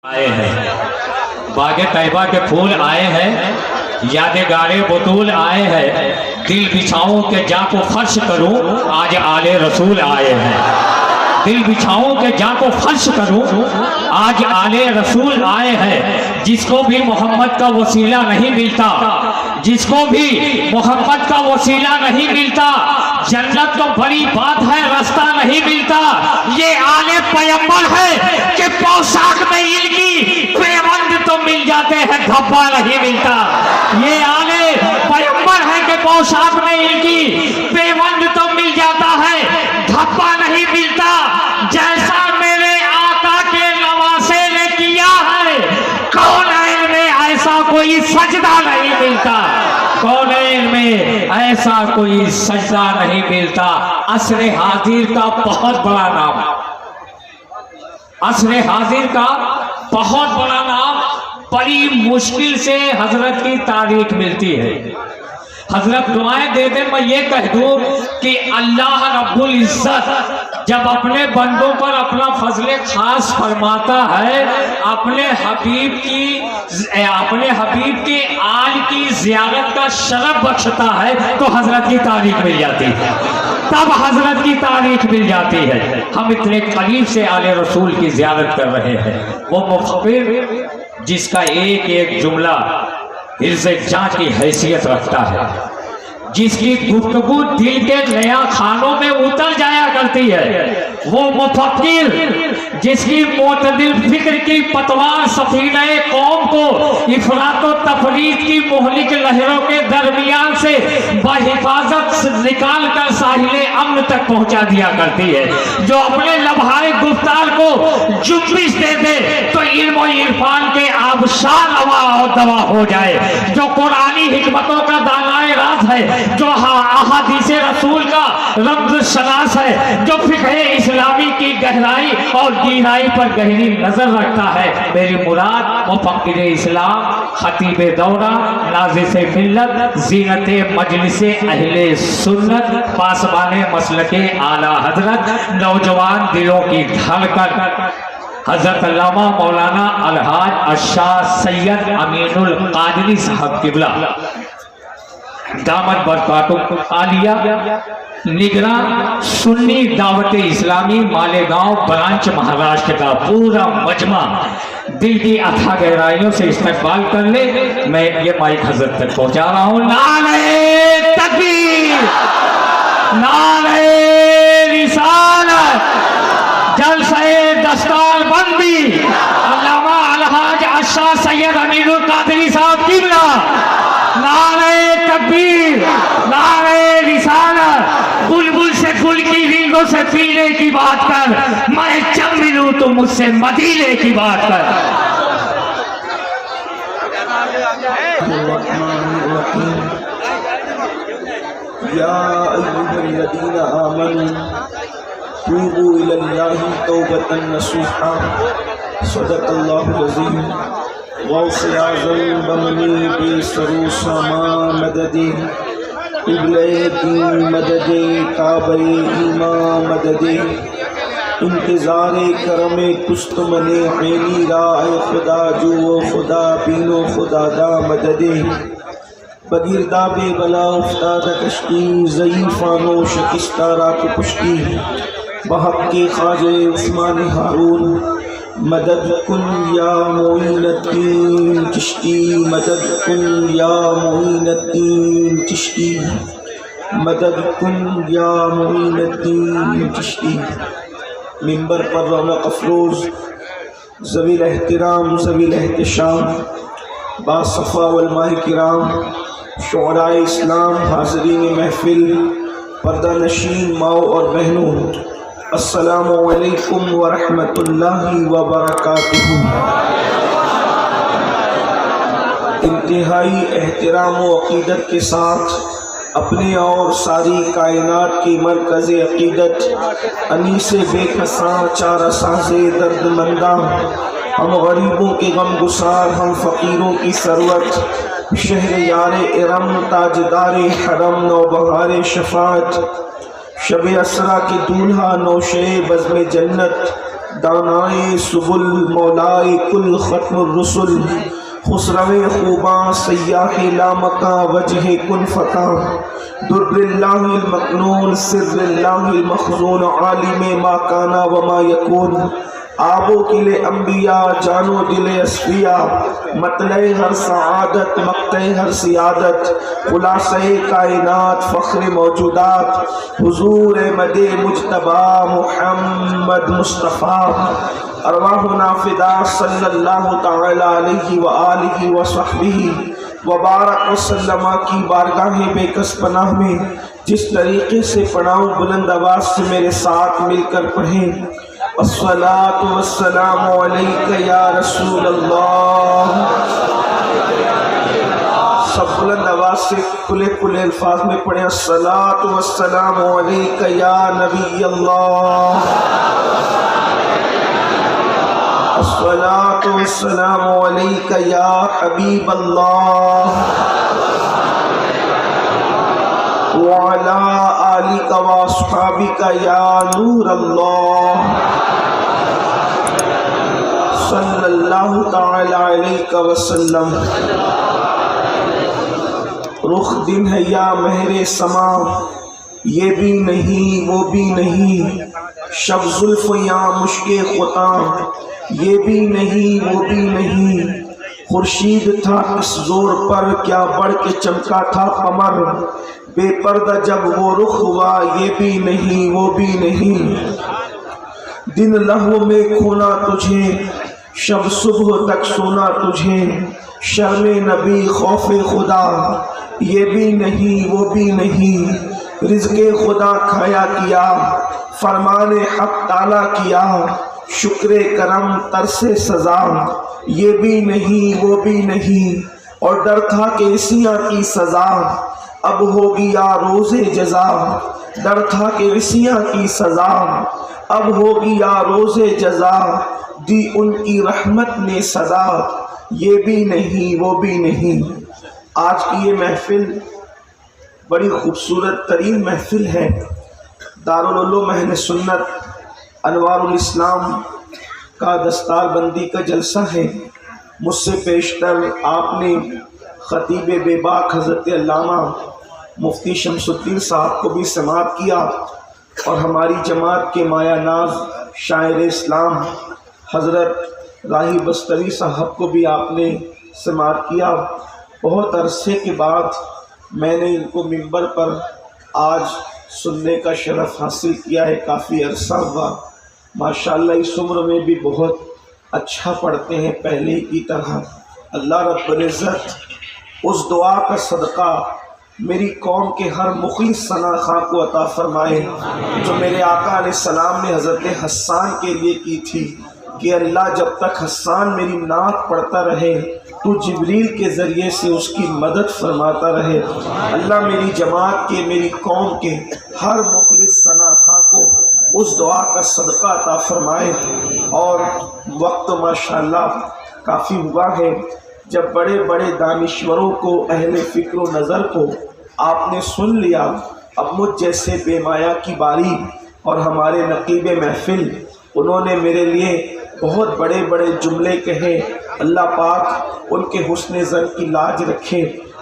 آئے ہیں باغ طیبہ کے پھول آئے ہیں، یادگارِ بطول آئے ہیں، دل بچھاؤں کے جا کو فرش کروں، آج آل رسول آئے ہیں۔ دل بچھاؤں کے جا کو فرش کروں، آج آل رسول آئے ہیں۔ جس کو بھی محمد کا وسیلہ نہیں ملتا، جس کو بھی محمد کا وسیلہ نہیں ملتا، جنت تو بڑی بات ہے راستہ نہیں ملتا۔ یہ آل پیغمبر ہے کہ پوشاک میں ان کی پیوند تو مل جاتے ہیں، دھبا نہیں ملتا۔ یہ آل پیغمبر ہے کہ پوشاک میں ان کی پیوند تو مل جاتا ہے، دھبا نہیں ملتا۔ جیسا میرے آقا کے نواسے نے کیا ہے، کونین میں ایسا کوئی سجدہ نہیں ملتا، کونین میں ایسا کوئی سجدہ نہیں ملتا۔ عصر حاضر کا بہت بڑا نام، عصر حاضر کا بہت بڑا نام، بڑی مشکل سے حضرت کی تاریخ ملتی ہے۔ حضرت دعائیں دے دیں، میں یہ کہہ دوں کہ اللہ رب العزت جب اپنے بندوں پر اپنا فضل خاص فرماتا ہے، اپنے حبیب کی آل کی زیارت کا شرف بخشتا ہے، تو حضرت کی تاریخ مل جاتی ہے، تب حضرت کی تاریخ مل جاتی ہے۔ ہم اتنے قریب سے آل رسول کی زیارت کر رہے ہیں۔ وہ مخبر جس کا ایک ایک جملہ حرز جاں کی حیثیت رکھتا ہے، جس کی گفتگو دل کے نیا خانوں میں اتر جایا کرتی ہے، وہ مفکر جس کی معتدل فکر کی پتوار سفینہ قوم کو افراط و تفریط کی مہلک لہروں کے درمیان سے بحفاظت نکال کر ساحل امن تک پہنچا دیا کرتی ہے، جو اپنے لمحۂ گفتار کو جنبش دے دے تو علم و عرفان کے آبشار روا اور دوا ہو جائے، جو قرآنی حکمتوں کا دانائے راز ہے، جو احادیث رسول کا رمز شناس ہے، جو فقہ اسلامی کی گہرائی اور گہرائی پر گہری نظر رکھتا ہے۔ میری مراد مفکر اسلام، خطیب دورہ، نازش ملت، زینت مجلس اہل سنت، پاسبان مسلک اعلیٰ حضرت، نوجوان دلوں کی دھڑکن، حضرت علامہ مولانا الحاج الشاہ سید امین القادری صاحب قبلہ دامت برکاتہ عالیہ، نگراں سنی دعوت اسلامی مالیگاؤں برانچ مہاراشٹر کا پورا مجمع دل کی اتھا گہرائیوں سے استقبال کر لے۔ میں یہ مائک حضرت تک پہنچا رہا ہوں۔ نعرہ تکبیر، نعرہ رسالت، جلسہ دستار بندی، علامہ الحاج الشاہ سید امین القادری صاحب قبلہ، نعرہ تکبیر، نعرہ رسالت۔ بلبل سے گل کی ریگوں سے پینے کی بات کر، میں جب ملوں تو مجھ سے مدینے کی بات کر۔ یا ایھا الذین آمنوا توبوا الی اللہ توبۃ نصوحا، صدق اللہ العظیم۔ غوث اعظم بمنی بے سرو ساما مددی، قبلہ دین مددی، کعبہ ایمان مددی، انتظار کرم کست من عینی رائے خدا جو خدا بینو خدا دا مددی، بگیردہ بے بلا افتاد کشتی، ضعیفان و شکستہ رات پشتی، بحق کے خواجہ عثمان ہارون، مدد کن یا معین الدین چشتی، مدد کن یا معین الدین چشتی، مدد کن یا معین الدین چشتی۔ منبر پر رونق افروز ذوی الاحترام، ذوی الاحتشام، باصفا علماء کرام، شعراء اسلام، حاضرین محفل، پردہ نشین ماؤں اور بہنوں، السلام علیکم ورحمۃ اللہ وبرکاتہ۔ انتہائی احترام و عقیدت کے ساتھ اپنے اور ساری کائنات کی مرکز عقیدت، انیس بے کساں چارہ ساز درد منداں، ہم غریبوں کے غم گسار، ہم فقیروں کی ثروت، شہر یار ارم، تاجدار حرم، نوبہار شفاعت، شب اسرا کی دولہا، نوشے بزم جنت، دانائے سبل مولائے کل ختم الرسل خسرو خوباں سیاح لامکاں وجہ کن فتح در اللہ المکنون سر اللہ المخزون عالم ما کانا وما یکون آب و گل انبیاء جان و دل اصفیاء مطلع ہر سعادت مقطع ہر سیادت خلاصہ کائنات فخر موجودات حضور مد مجتبی محمد مصطفیٰ ارواحنا فدا صلی اللہ تعالی علیہ وآلہ وصحبہ وبارک وسلم کی بارگاہ بے کس پناہ میں جس طریقے سے پڑھاؤں بلند آواز سے میرے ساتھ مل کر پڑھیں الصلاۃ والسلام علیک یا رسول اللہ. سب بلند آواز سے کھلے کھلے الفاظ میں پڑھیں الصلاۃ والسلام علیک یا نبی اللہ. الصلاۃ والسلام علیک یا حبیب اللہ وعلی آلک واصحابک یا نور اللہ صلی اللہ تعالی علیہ وسلم. رخ دن ہے یا مہر سما یہ بھی نہیں وہ بھی نہیں، شب زلف یا مشک خطاں یہ بھی نہیں وہ بھی نہیں، خورشید تھا اس زور پر کیا بڑھ کے چمکا تھا قمر، بے پردہ جب وہ رخ ہوا یہ بھی نہیں وہ بھی نہیں، دن لہو میں کھونا تجھے شب صبح تک سونا تجھے، شرم نبی خوف خدا یہ بھی نہیں وہ بھی نہیں، رزق خدا کھایا کیا فرمان حق تعالیٰ کیا، شکر کرم ترس سزا یہ بھی نہیں وہ بھی نہیں، اور ڈر تھا کہ عصیاں کی سزا اب ہوگی یا روز جزا، ڈر تھا کہ عصیاں کی سزا اب ہوگی یا روز جزا، دی ان کی رحمت نے صدا یہ بھی نہیں وہ بھی نہیں. آج کی یہ محفل بڑی خوبصورت ترین محفل ہے. دارالعلوم اہل سنت انوار الاسلام کا دستار بندی کا جلسہ ہے. مجھ سے پیشتر آپ نے خطیب بے باک حضرت علامہ مفتی شمس الدین صاحب کو بھی سماعت کیا، اور ہماری جماعت کے مایہ ناز شاعر اسلام حضرت راہی بستری صاحب کو بھی آپ نے سماعت کیا. بہت عرصے کے بعد میں نے ان کو منبر پر آج سننے کا شرف حاصل کیا ہے. کافی عرصہ ہوا. ماشاءاللہ اس عمر میں بھی بہت اچھا پڑھتے ہیں پہلے کی طرح. اللہ رب العزت اس دعا کا صدقہ میری قوم کے ہر مخلص ثنا خواہ کو عطا فرمائے جو میرے آقا علیہ السلام نے حضرت حسان کے لیے کی تھی کہ اللہ جب تک حسان میری نعت پڑھتا رہے تو جبریل کے ذریعے سے اس کی مدد فرماتا رہے. اللہ میری جماعت کے میری قوم کے ہر مخلص ثنا خواہ کو اس دعا کا صدقہ عطا فرمائے. اور وقت ماشاءاللہ کافی ہوا ہے جب بڑے بڑے دانشوروں کو اہل فکر و نظر کو آپ نے سن لیا، اب مجھ جیسے بے مایا کی باری. اور ہمارے نقیب محفل انہوں نے میرے لیے بہت بڑے بڑے جملے کہے. اللہ پاک ان کے حسن ظن کی لاج رکھے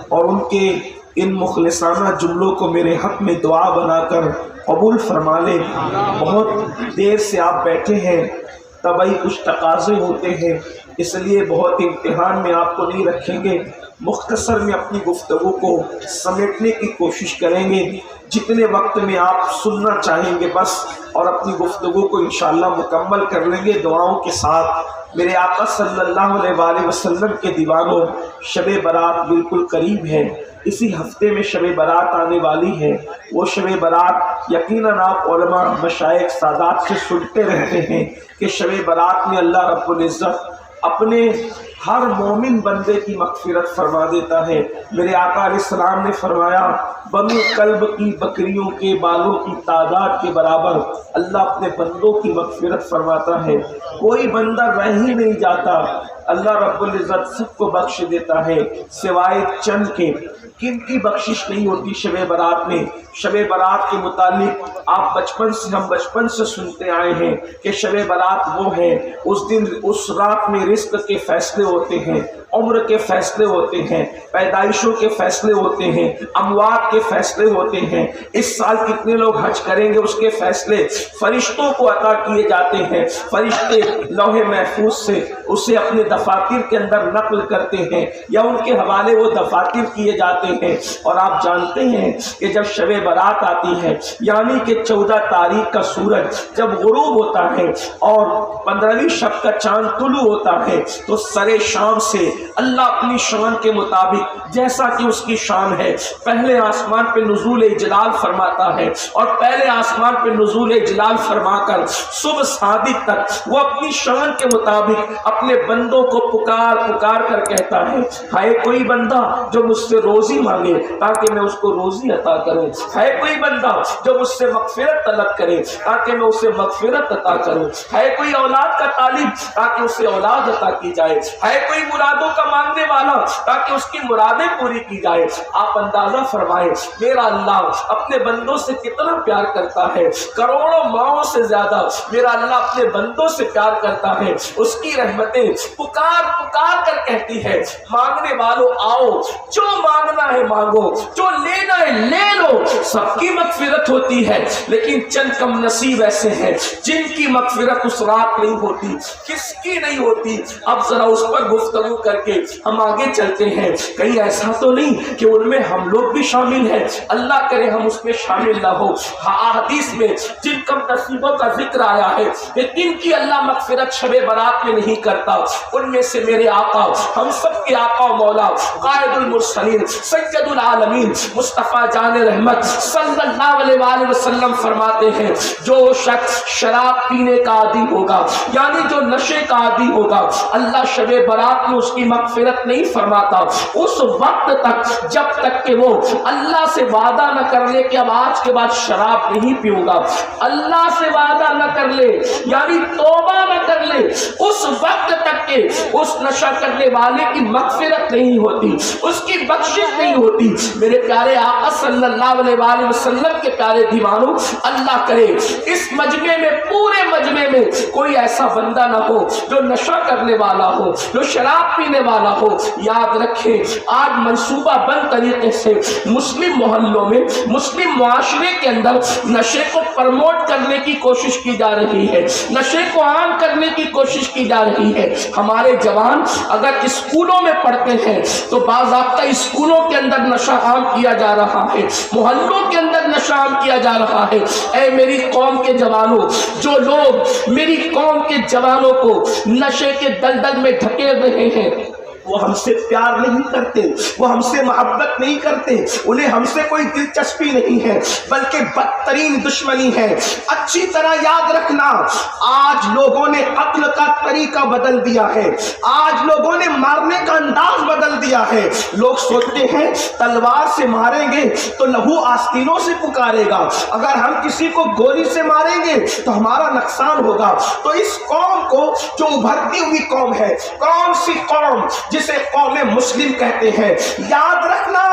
اور ان کے ان مخلصانہ جملوں کو میرے حق میں دعا بنا کر قبول فرما لے. بہت دیر سے آپ بیٹھے ہیں، طبعی کچھ تقاضے ہوتے ہیں، اس لیے بہت امتحان میں آپ کو نہیں رکھیں گے. مختصر میں اپنی گفتگو کو سمیٹنے کی کوشش کریں گے. جتنے وقت میں آپ سننا چاہیں گے بس، اور اپنی گفتگو کو انشاءاللہ مکمل کر لیں گے دعاؤں کے ساتھ. میرے آقا صلی اللہ علیہ وآلہ وسلم کے دیوانوں، شب برات بالکل قریب ہے. اسی ہفتے میں شب برات آنے والی ہے. وہ شب برات یقیناً آپ علماء مشائخ سادات سے سنتے رہتے ہیں کہ شب برات میں اللہ رب العزت اپنے ہر مومن بندے کی مغفرت فرما دیتا ہے۔ میرے آقا علیہ السلام نے فرمایا بنو کلب کی بکریوں کے بالوں کی تعداد کے برابر اللہ اپنے بندوں کی مغفرت فرماتا ہے۔ کوئی بندہ رہ ہی نہیں جاتا، اللہ رب العزت سب کو بخش دیتا ہے سوائے چند کے۔ کن کی بخشش نہیں ہوتی شب برات میں؟ شب برات کے متعلق آپ ہم بچپن سے سنتے آئے ہیں کہ شب برات وہ ہے، اس دن اس رات میں رزق کے فیصلے ہوتے ہیں، عمر کے فیصلے ہوتے ہیں، پیدائشوں کے فیصلے ہوتے ہیں، اموات کے فیصلے ہوتے ہیں، اس سال کتنے لوگ حج کریں گے اس کے فیصلے فرشتوں کو عطا کیے جاتے ہیں۔ فرشتے لوح محفوظ سے اسے اپنے دفاتر کے اندر نقل کرتے ہیں یا ان کے حوالے وہ دفاتر کیے جاتے ہیں۔ اور آپ جانتے ہیں کہ جب شب برات آتی ہے یعنی کہ 14 تاریخ کا سورج جب غروب ہوتا ہے اور 15ویں شب کا چاند طلوع ہوتا ہے تو سرے شام سے اللہ اپنی شان کے مطابق جیسا کہ اس کی شان ہے پہلے آسمان پہ نزول جلال فرماتا ہے، اور پہلے آسمان پہ نزول جلال فرما کر صبح صادق تک وہ اپنی شان کے مطابق اپنے بندوں کو پکار پکار کر کہتا ہے ہے کوئی بندہ جو مجھ سے روزی مانگے تاکہ میں اس کو روزی عطا کروں، ہے کوئی بندہ جو مجھ سے مغفرت طلب کرے تاکہ میں اسے مغفرت عطا کروں، ہے کوئی اولاد کا طالب تاکہ اسے اولاد عطا کی جائے، ہے کوئی مرادوں کا مانگنے والا تاکہ اس کی مرادیں پوری کی جائے۔ آپ اندازہ فرمائیں میرا اللہ اپنے بندوں سے کتنا پیار کرتا ہے، کروڑوں ماؤں سے زیادہ میرا اللہ اپنے بندوں سے پیار کرتا ہے۔ اس کی رحمتیں پکار پکار کر کہتی ہے مانگنے والوں آؤ، جو مانگنا ہے مانگو، جو لینا ہے لے لو۔ سب کی مغفرت ہوتی ہے لیکن چند کم نصیب ایسے ہیں جن کی مغفرت اس رات نہیں ہوتی۔ کس کی نہیں ہوتی؟ اب ذرا اس پر گفتگو کر کے ہم آگے چلتے ہیں۔ کہیں ایسا تو نہیں کہ ان میں ہم لوگ بھی شامل ہیں؟ اللہ کرے ہم اس میں شامل نہ ہو۔ حدیث میں جن کم نصیبوں کا ذکر آیا ہے لیکن کی اللہ مغفرت شب برات میں نہیں کرتا، ان میں سے میرے آقا، ہم سب کے آقا و مولا، قائد المرسلین، سید العالمین، مصطفیٰ جان رحمت صلی اللہ علیہ وآلہ وسلم فرماتے ہیں جو شخص شراب پینے کا عادی ہوگا یعنی جو نشے کا عادی ہوگا اللہ شب برات میں اس کی مغفرت نہیں فرماتا اس وقت تک جب تک کہ وہ اللہ سے وعدہ نہ کر لے کہ اب آج کے بعد شراب نہیں پیوں گا، اللہ سے وعدہ نہ کر لے یعنی توبہ نہ کر لے، اس وقت تک کہ اس نشہ کرنے والے کی مغفرت نہیں ہوتی، اس کی بخشش نہیں ہوتی۔ میرے پیارے آقا صلی اللہ علیہ وآلہ وسلم کے پیارے دیوانوں، اللہ کرے اس مجمع میں پورے مجمع میں کوئی ایسا بندہ نہ ہو جو نشہ کرنے والا ہو، جو شراب پینے والا ہو۔ یاد رکھیں آج منصوبہ بند طریقے سے مسلم محلوں میں، مسلم معاشرے کے اندر نشے کو پرموٹ کرنے کی کوشش کی جا رہی ہے، نشے کو عام کرنے کی کوشش کی جا رہی ہے۔ ہمارے جوان اگر اسکولوں میں پڑھتے ہیں تو باضابطہ اسکولوں کے اندر نشہ عام کیا جا رہا ہے، محلوں کے اندر نشہ عام کیا جا رہا ہے۔ اے میری قوم کے جوانوں، جو لوگ میری قوم کے جوانوں کو نشے کے دلدل میں دھکیل رہے ہیں وہ ہم سے پیار نہیں کرتے، وہ ہم سے محبت نہیں کرتے، انہیں ہم سے کوئی دلچسپی نہیں ہے بلکہ بدترین دشمنی ہے۔ اچھی طرح یاد رکھنا آج لوگوں نے قتل کا طریقہ بدل دیا ہے، آج لوگوں نے مارنے کا انداز بدل دیا ہے۔ لوگ سوچتے ہیں تلوار سے ماریں گے تو لہو آستینوں سے پکارے گا، اگر ہم کسی کو گولی سے ماریں گے تو ہمارا نقصان ہوگا۔ تو اس قوم کو جو ابھرتی ہوئی قوم ہے، کون سی قوم جسے قوم مسلم کہتے ہیں، یاد رکھنا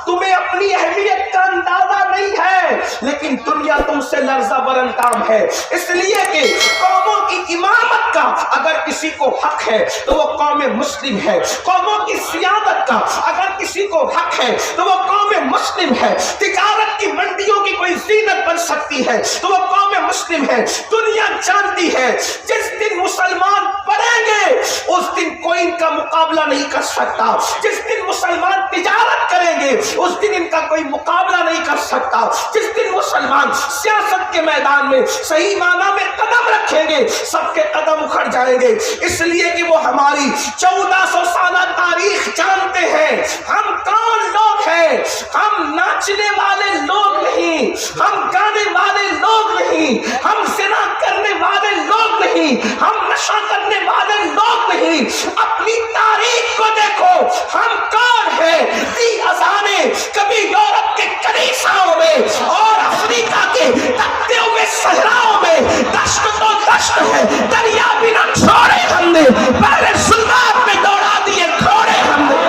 تمہیں اپنی اہمیت کا اندازہ نہیں ہے لیکن دنیا تم سے لرزہ برندام ہے، اس لیے کہ قوموں کی امامت کا اگر کسی کو حق ہے تو وہ قوم مسلم ہے، قوموں کی سیادت کا اگر کسی کو حق ہے تو وہ قوم مسلم ہے، تجارت کی منڈیوں کی کوئی زینت بن سکتی ہے تو وہ قوم مسلم ہے۔ دنیا جانتی ہے جس دن مسلمان پڑھیں گے اس دن کوئی ان کا مقابلہ نہیں کر سکتا، جس دن مسلمان تجارت کریں گے اس دن ان کا کوئی مقابلہ نہیں کر سکتا، جس دن مسلمان سیاست کے میدان میں صحیح معنی میں قدم رکھیں گے سب کے قدم اکھڑ جائیں گے، اس لیے کہ وہ ہماری 1400 سالہ تاریخ جانتے ہیں۔ ہم کون لوگ ہیں؟ ہم ناچنے والے لوگ نہیں، ہم گانے والے لوگ نہیں، ہم زنا کرنے والے لوگ نہیں، ہم نشہ کرنے والے لوگ نہیں۔ اپنی تاریخ دشت ہے دریا بھی نہ چھوڑے ہم نے، پہلے ظلمات میں دوڑا دیے گھوڑے ہم نے۔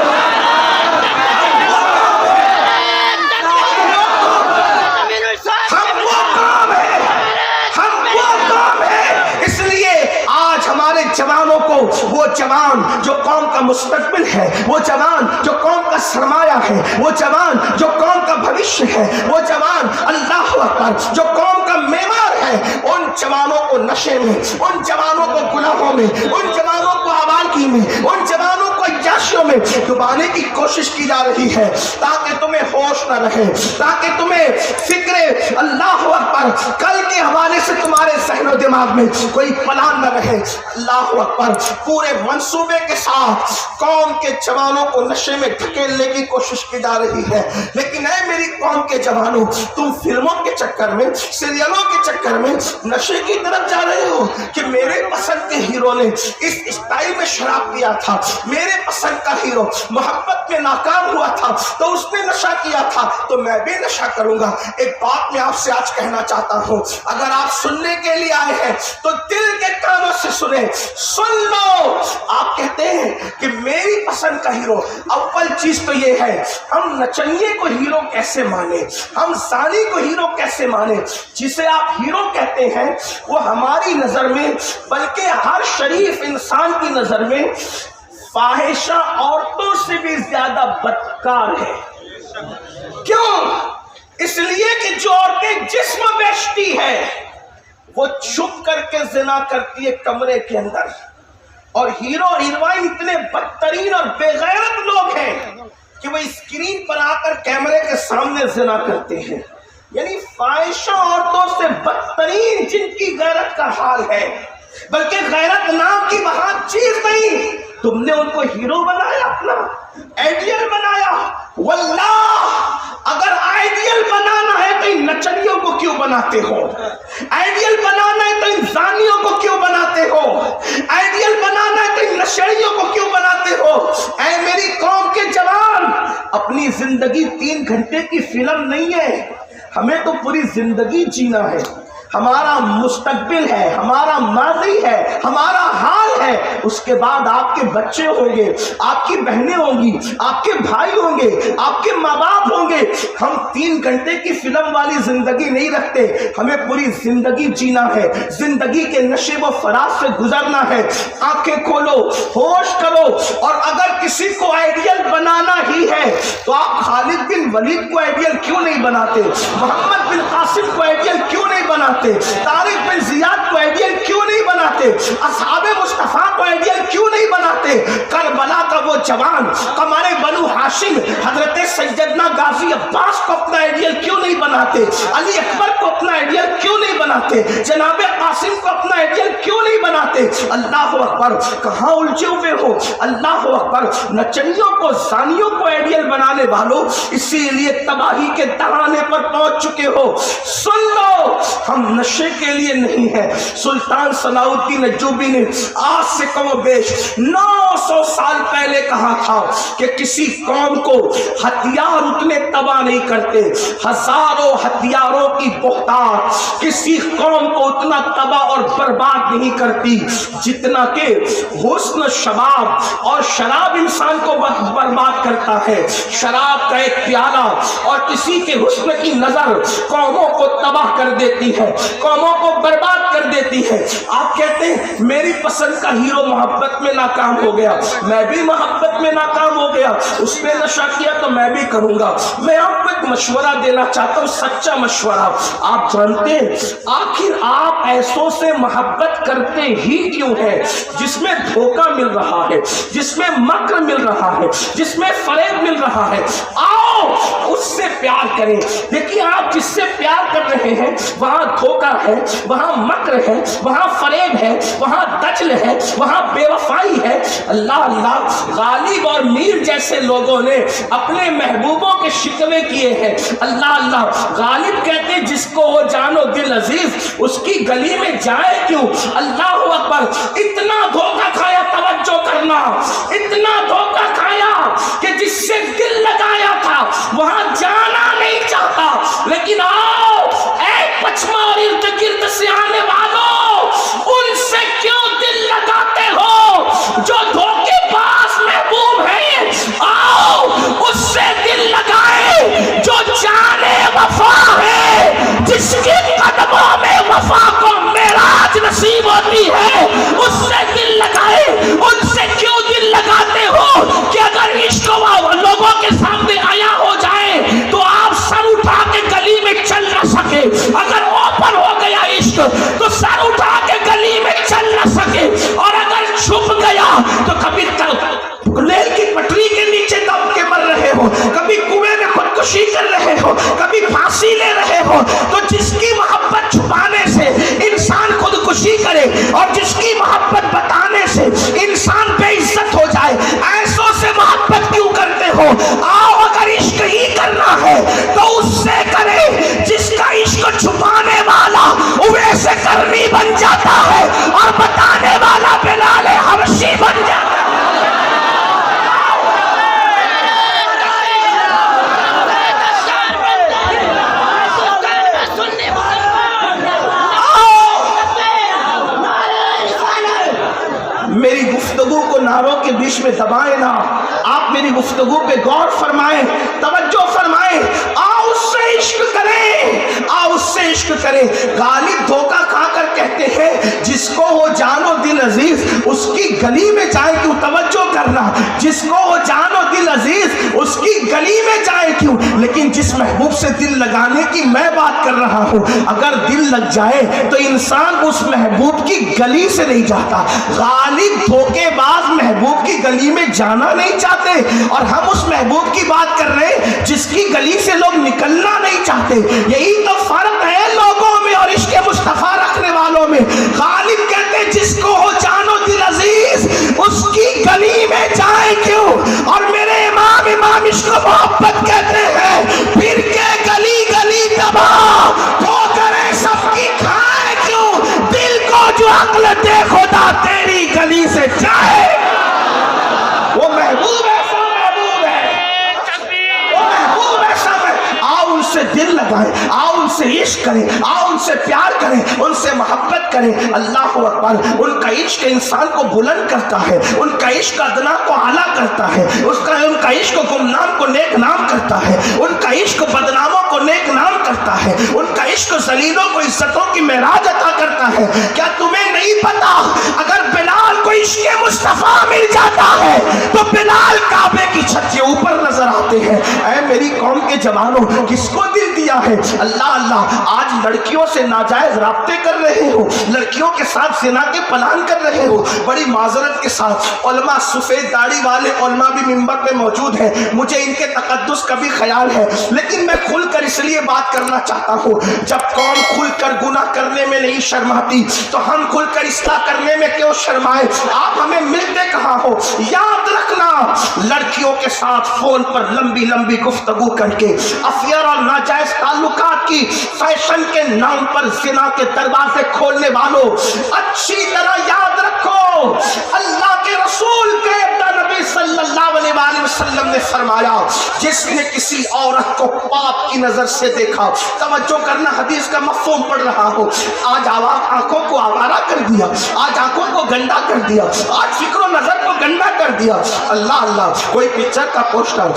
ہمارے جوانوں کو، وہ جوان جو قوم کا مستقبل ہے، وہ جوان جو قوم کا سرمایہ ہے، وہ جوان جو قوم کا بھوشیہ ہے، وہ جوان اللہ اکبر جو قوم کا معمار ہے، ان جوانوں کو نشے میں، ان جوانوں کو گناہوں میں، ان جوانوں کو آوارگی میں، ان جوانوں کو عیاشیوں میں ڈبانے کی کوشش کی جا رہی ہے، تاکہ تمہیں ہوش نہ رہے، تاکہ تمہیں فکر اللہ اکبر کل کے حوالے سے تمہارے ذہن و دماغ میں کوئی پلان نہ رہے۔ اللہ اکبر، پورے منصوبے کے ساتھ قوم کے جوانوں کو نشے میں دھکیلنے کی کوشش کی جا رہی ہے، لیکن اے میری قوم کے جوانوں، تم فلموں کے چکر میں، سیریلوں کے چکر میں نشے کی طرف جا رہے ہو کہ میرے پسند کے ہیرو نے اس اسٹائل میں شراب پیا تھا، میرے پسند کا ہیرو محبت میں ناکام ہوا تھا تو اس نے نشہ کیا تھا تو میں بھی نشہ کروں گا۔ ایک بات میں آپ سے آج کہنا چاہتا ہوں، اگر آپ سننے کے لیے آئے ہیں تو دل کے کانوں سے سنیں، سن لو۔ آپ کہتے ہیں کہ میری پسند کا ہیرو، اول چیز تو یہ ہے ہم نچنیے کو ہیرو کیسے مانے، ہم زانی کو ہیرو کیسے مانے؟ جسے آپ ہیرو کہتے ہیں وہ ہماری نظر میں، بلکہ ہر شریف انسان کی نظر میں فاحشہ عورتوں سے بھی زیادہ بدکار ہے۔ کیوں؟ اس لیے کہ جو عورتیں جسم بیچتی ہے وہ چھپ کر کے زنا کرتی ہے کمرے کے اندر، اور ہیرو ہیروئن اتنے بدترین اور بے غیرت لوگ ہیں کہ وہ اسکرین پر آ کر کیمرے کے سامنے زنا کرتے ہیں۔ یعنی فاحشہ عورتوں سے بدترین جن کی غیرت کا حال ہے، بلکہ غیرت نام کی وہاں چیز نہیں، تم نے ان کو ہیرو بنایا، اپنا آئیڈیل بنایا۔ واللہ اگر آئیڈیل بنانا ہے تو ان نچنیوں کو کیوں بناتے ہو؟ آئیڈیل بنانا ہے تو ان زانیوں کو کیوں بناتے ہو؟ آئیڈیل بنانا ہے تو ان نشیڑیوں کو کیوں بناتے ہو؟ اے میری قوم کے جوان، اپنی زندگی 3 گھنٹے کی فلم نہیں ہے، ہمیں تو پوری زندگی جینا ہے۔ ہمارا مستقبل ہے، ہمارا ماضی ہے، ہمارا حال ہے، اس کے بعد آپ کے بچے ہوں گے، آپ کی بہنیں ہوں گی، آپ کے بھائی ہوں گے، آپ کے ماں باپ ہوں گے۔ ہم 3 گھنٹے کی فلم والی زندگی نہیں رکھتے، ہمیں پوری زندگی جینا ہے، زندگی کے نشے و فراز سے گزرنا ہے۔ آنکھیں کھولو، ہوش کرو، اور اگر کسی کو آئیڈیل بنانا ہی ہے تو آپ خالد بن ولید کو آئیڈیل کیوں نہیں بناتے؟ محمد بن قاسم کو آئیڈیل کیوں نہیں بناتے؟ طارق بن زیاد کو آئیڈیل کیوں نہیں بناتے؟ اصحاب مصطفیٰ کو آئیڈیل کیوں نہیں بناتے؟ کربلا کا وہ جوان، قمر بنو ہاشم حضرت سیدنا غازی عباس کو اپنا آئیڈیل کیوں نہیں بناتے؟ علی اکبر کو اپنا آئیڈیل کیوں نہیں بناتے؟ جناب قاسم کو اپنا آئیڈیل کیوں نہیں بناتے؟ اللہ اکبر، کہاں الجھے ہوئے ہو؟ اللہ اکبر، نچنیوں کو، زانیوں کو آئیڈیل بنانے والوں اسی لیے تباہی کے دہانے پر پہنچ چکے ہو۔ سن لو، ہم نشے کے لیے نہیں ہے۔ سلطان صلاح الدین ایوبی نے آج سے کم و بیش 900 سال پہلے کہا تھا کہ کسی قوم کو ہتھیار اتنے تباہ نہیں کرتے، ہزاروں ہتھیاروں کی بہتات کسی قوم کو اتنا تباہ اور برباد نہیں کرتی جتنا کہ حسن شباب اور شراب انسان کو برباد کرتا ہے۔ شراب کا ایک پیالہ اور کسی کے حسن کی نظر قوموں کو تباہ کر دیتی ہے، قوموں کو برباد کر دیتی ہے۔ آپ کہتے ہیں میری پسند کا ہیرو محبت میں ناکام ہو گیا، میں بھی محبت میں ناکام ہو گیا، اس نے نشہ کیا تو میں بھی کروں گا۔ میں آپ کو ایک مشورہ دینا چاہتا ہوں، سچا مشورہ۔ آپ جانتے ہیں آخر آپ ایسوں سے محبت کرتے ہی کیوں ہے جس میں دھوکہ مل رہا ہے، جس میں مکر مل رہا ہے، جس میں فریب مل رہا ہے؟ آؤ اس سے پیار کریں۔ دیکھیے آپ جس سے پیار کر رہے ہیں وہاں دھوکہ ہے، وہاں مکر ہے، وہاں فریب ہے، وہاں دجل ہے، وہاں بے وفائی ہے۔ اللہ اللہ، غالب اور میر جیسے لوگوں نے اپنے محبوبوں کے شکوے کیے ہیں۔ اللہ اللہ، غالب کہتے ہیں جس کو وہ جانو دل عزیز اس کی گلی میں جائے کیوں؟ اللہ اکبر، اتنا دھوکہ کھایا، توجہ کرنا، اتنا دھوکہ کھایا کہ جس سے دل لگایا تھا وہاں جانا نہیں چاہتا۔ لیکن آؤ اے پچما اور ارد گرد سے آنے والوں، ان سے کیوں دل لگاتے ہو جو دھوکے باز محبوب ہے؟ آؤ اس سے دل لگائے جو جانے وفا ہے، جس کے قدموں میں وفا کو معراج نصیب ہوتی ہے، اس سے دل لگائے۔ ان سے کیوں دل لگاتے ہو کہ اگر عشق لوگوں کے سامنے آیا ہو جائے تو آپ سر اٹھا کے گلی میں چل نہ سکے، اگر اوپن ہو گیا عشق تو سر اٹھا کے گلی میں چل نہ سکے، اور اگر چھپ گیا تو کبھی ریل کی پٹری کے نیچے دب کے مر رہے ہو، کبھی کنویں میں خودکشی کر رہے ہو، کبھی پھانسی لے رہے ہو۔ تو جس کی محبت چھپانے سے انسان خودکشی کرے اور جس کی محبت بتانے سے انسان بے عزت ہو جائے، ایسوں سے محبت کیوں کرتے ہو؟ آؤ اگر عشق ہی کرنا ہے تو اس سے کرے جس کا عشق چھپانے والا ویسے کرنی بن جاتا ہے اور بتانے والا بلال حبشی بن جاتا ہے۔ میری گفتگو کو نعروں کے بیچ میں دبائیں نہ، آپ میری گفتگو پہ غور فرمائیں، توجہ فرمائیں۔ آؤ اس سے عشق کریں، آؤ اس سے عشق کریں۔ غالب دھوکہ کھا کر کہتے ہیں جس کو ہو جان و دل عزیز اس کی گلی میں جائے کیوں؟ توجہ کرنا، جس کو ہو جان و دل عزیز اس کی گلی میں جائے کیوں؟ لیکن جس محبوب سے دل لگانے کی میں بات کر رہا ہوں، اگر دل لگ جائے تو انسان اس محبوب کی گلی سے نہیں جاتا۔ غالب دھوکے باز محبوب کی گلی میں جانا نہیں چاہتے، اور ہم اس محبوب کی بات کر رہے ہیں جس کی گلی سے لوگ نکلنا نہیں چاہتے۔ یہی تو فرق ہے لوگوں میں اور عشق مصطفیٰ رکھنے والوں میں۔ غالب کہتے ہیں جس کو ہو جان و دل عزیز اس کی گلی میں جائے کیوں، اور میرے امام عشق محبت کہتے ہیں پھر کے گلی گلی تباہ ٹھوکریں سب کی کھائے کیوں، دل کو جو عقل دے خدا تیری گلی سے جائے۔ وہ محبوب ایسا محبوب ہے، وہ محبوب ایسا ہے۔ آؤ ان سے دل لگائیں، آؤ ان سے عشق کریں، آؤ ان سے پیار کریں، ان سے محبت کریں۔ اللہ اکبر، ان کا عشق انسان کو بلند کرتا ہے، ان کا عشق ادنا کو اعلیٰ کرتا ہے، ان کا عشق گمنام کو نیک نام کرتا ہے، ان کا عشق بدناموں کو نیک نام کرتا ہے، ان کا عشق ذلیلوں کو عزتوں کی معراج عطا کرتا ہے۔ کیا تمہیں نہیں پتا اگر بلال کو عشق مصطفیٰ مل جاتا ہے تو بلال کعبے کی چھت کے اوپر نظر آتے ہیں؟ اے میری قوم کے جوانوں، کس کو دل دیا ہے؟ اللہ اللہ، آج لڑکیوں سے ناجائز رابطے کر رہے ہو، لڑکیوں کے ساتھ زنا کے پلان کر رہے ہو، بڑی معذرت کے ساتھ علماء، سفید داڑھی والے علماء بھی منبر پہ موجود ہیں، مجھے ان کے تقدس کا بھی خیال ہے، لیکن میں کھل کر اس لیے بات کرنا چاہتا ہوں، جب قوم کھل کر گناہ کرنے میں نہیں شرماتی تو ہم کھل کر اصلاح کرنے میں کیوں شرمائے؟ آپ ہمیں ملتے کہاں ہو؟ یاد رکھنا، لڑکیوں کے ساتھ فون پر لمبی لمبی گفتگو کر کے افیئر اور ناجائز تعلقات کی فیشن کے نام پر زنا کے دروازے کھولنے والوں، اچھی طرح یاد رکھو، اللہ کے رسول کے نبی صلی اللہ علیہ وآلہ وسلم نے فرمایا جس نے کسی عورت کو پاپ کی نظر سے دیکھا، توجہ کرنا، حدیث کا مفہوم پڑھ رہا ہوں، آج آنکھوں کو آوارہ کر دیا، آج آنکھوں کو گندا کر دیا، آج فکر و نظر کو گندا کر دیا۔ اللہ اللہ، کوئی پکچر کا پوسٹر،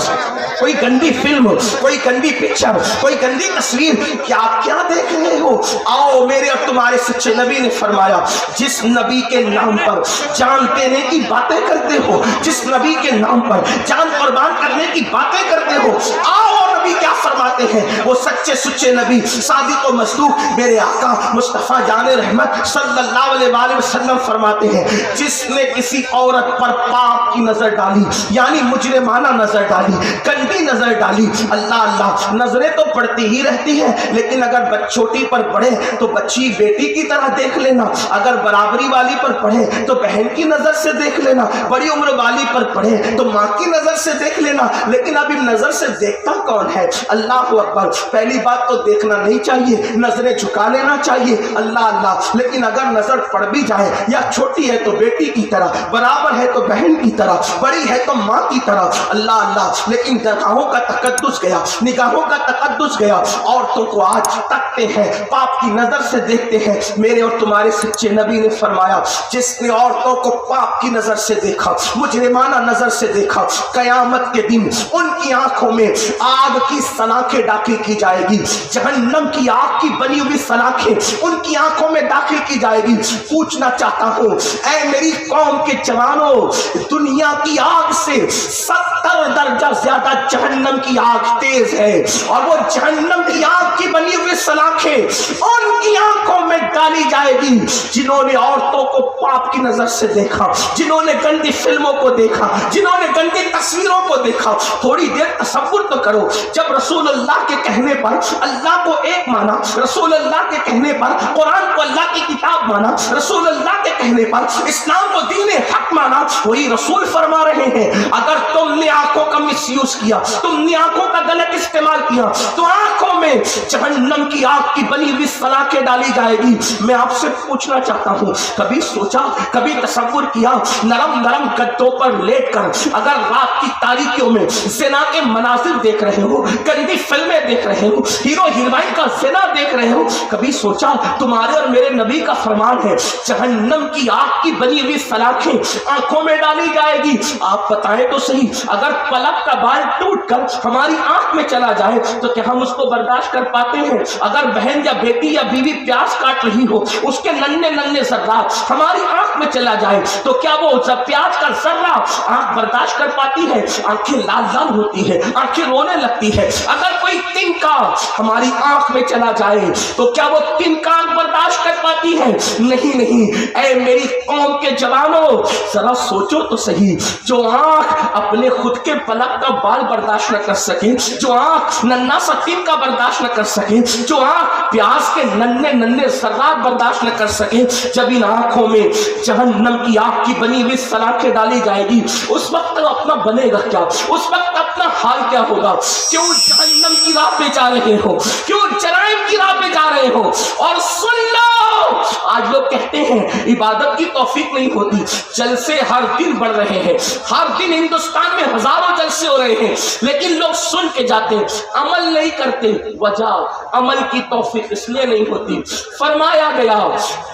کوئی گندی فلم، کوئی گندی پکچر، کوئی گندی تصویر، کیا آپ کیا دیکھ رہے ہو؟ آؤ، میرے اور تمہارے سچے نبی نے فرمایا جس نبی کے نام پر جان دینے کی باتیں کرتے ہو، جس نبی کے نام پر جان قربان کرنے کی باتیں کرتے ہو، آؤ نبی کیا فرماتے ہیں؟ وہ سچے سچے نبی، صادق و مصدوق میرے آقا مصطفیٰ جان رحمت صلی اللہ علیہ وآلہ وسلم فرماتے ہیں جس نے کسی عورت پر پاپ کی نظر ڈالی، یعنی مجرمانہ نظر ڈالی، گندی نظر ڈالی، اللہ اللہ، نظریں تو پڑتی ہی رہتی ہیں، لیکن اگر چھوٹی پر پڑھے تو بچی بیٹی کی طرح دیکھ لینا، اگر برابری والی پر پڑھے تو بہن کی نظر سے دیکھ لینا، بڑی عمر والی پر پڑھے تو ماں کی نظر سے دیکھ دیکھ لینا, لیکن اب نظر سے دیکھتا کون ہے؟ اللہ اکبر. پہلی بات تو دیکھنا نہیں چاہیے, نظریں جھکا لینا چاہیے, اللہ اللہ. لیکن اگر نظر پڑ بھی جائے, یا چھوٹی ہے تو بیٹی کی طرح, برابر ہے تو بہن کی طرح, بڑی ہے تو ماں کی طرح, اللہ اللہ. لیکن نگاہوں کا تقدس گیا, نگاہوں کا تقدس گیا. عورتوں کو آج تکتے ہیں, پاپ کی نظر سے دیکھتے ہیں. میرے اور تمہارے سچے نبی نے فرمایا, جس نے عورتوں کو پاپ کی نظر سے دیکھا, مجرمانہ نظر سے دیکھا, قیامت کے دن ان کی آنکھوں میں آگ کی سلاخیں داخل کی جائے گی, جہنم کی آگ کی بنی ہوئی سلاخیں ان کی آنکھوں میں داخل کی جائے گی. پوچھنا چاہتا ہوں اے میری قوم کے جوانوں, دنیا کی آگ سے 70 درجہ زیادہ جہنم کی آگ تیز ہے, اور وہ جہنم کی آگ کی بنی ہوئی سلاخیں ان کی آنکھوں میں ڈالی جائے گی جنہوں نے عورتوں کو پاپ کی نظر سے دیکھا, جنہوں نے گندی فلموں کو دیکھا, جنہوں نے گندی تصویروں کو دیکھا. تھوڑی دیر تصور تو کرو, جب رسول اللہ کے کہنے پر اللہ کو ایک مانا, رسول اللہ کے کہنے پر قرآن کو اللہ کی کتاب مانا, رسول اللہ کے کہنے پر اسلام کو دین حق مانا, وہی رسول فرما رہے ہیں اگر تم نے آنکھوں کا مس یوز کیا, تم نے آنکھوں کا غلط استعمال کیا, تو آنکھوں میں جہنم کی آگ کی بنی ہوئی سلاخیں ڈالی جائے گی. میں آپ سے پوچھنا چاہتا ہوں, کبھی سوچا, کبھی تصور کیا, نرم نرم گدوں پر لیٹ کر اگر رات کی تاریکیوں میں زنا کے مناظر دیکھ رہے ہو, گندی فلمیں دیکھ رہے ہو, ہیرو ہیروئن کا زنا دیکھ رہے ہو, کبھی سوچا تمہارے اور میرے نبی کا فرمان ہے جہنم کی آگ کی بنی ہوئی سلاخیں آنکھوں میں ڈالی جائے گی. آپ بتائیں تو صحیح, اگر پلک کا بال ٹوٹ کر ہماری آنکھ میں چلا جائے تو کیا ہم اس کو برداشت کر پاتے ہیں؟ اگر بہن یا بیٹی یا بیوی پیاز کاٹ رہی ہو, اس کے ننھے ننھے ذرات ہماری آنکھ میں چلا جائے تو کیا وہ پیاز کا ذرہ آنکھ برداشت کر پاتی ہے؟ آنکھیں لال لال ہوتی ہے, آنکھیں رونے لگتی ہے. اگر کوئی تنکا ہماری آنکھ میں چلا جائے تو کیا وہ تنکا آنکھ برداشت کر پاتی ہے؟ نہیں نہیں. اے میری قوم کے جوانوں, ذرا سوچو تو صحیح, جو آنکھ اپنے خود کے پلک کا بال برداشت نہ کر سکے, جو آنکھ ننھا سا تنکا برداشت نہ کر سکے, جو آنکھ پیاز کے ننھے ننھے ذرات برداشت نہ کر سکے, جب ان آنکھوں میں جہنم کی آگ کی بنی ہوئی سلاخیں ڈالی جائے گی, اس وقت اپنا بنے گا کیا؟ اس وقت اپنا حال کیا ہوگا؟ کیوں جہنم کی راہ پہ جا رہے ہو, کیوں جرائم کی راہ پہ جا رہے ہو؟ اور سن لو, آج لوگ کہتے ہیں عبادت کی توفیق نہیں ہوتی, جلسے ہر دن بڑھ رہے ہیں, ہر دن ہندوستان میں ہزاروں جلسے ہو رہے ہیں, لیکن لوگ سن کے جاتے, عمل نہیں کرتے. وجہ عمل کی توفیق اس لیے نہیں ہوتی. فرمایا گیا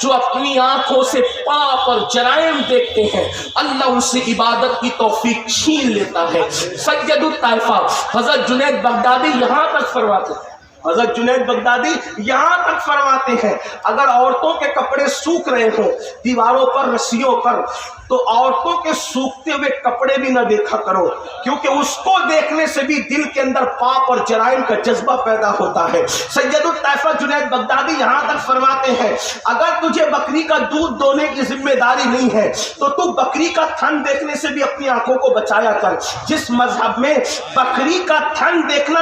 جو اپنی آنکھوں سے پاپ اور جرائم دیکھتے ہیں اللہ ان سے عبادت کی توفیق چھین لیتا ہے. سید الطائفہ حضرت جنید بغدادی یہاں تک فرماتے ہیں, حضرت جنید بغدادی یہاں تک فرماتے ہیں اگر عورتوں کے کپڑے سوکھ رہے ہوں دیواروں پر, رسیوں پر, تو عورتوں کے سوکھتے ہوئے کپڑے بھی نہ دیکھا کرو, کیونکہ اس کو دیکھنے سے بھی دل کے اندر پاپ اور جرائم کا جذبہ پیدا ہوتا ہے. سید الطائفہ جنید بغدادی یہاں تک فرماتے ہیں اگر تجھے بکری کا دودھ دونے کی ذمہ داری نہیں ہے تو تو بکری کا تھن دیکھنے سے بھی اپنی آنکھوں کو بچایا کر. جس مذہب میں بکری کا تھن دیکھنا,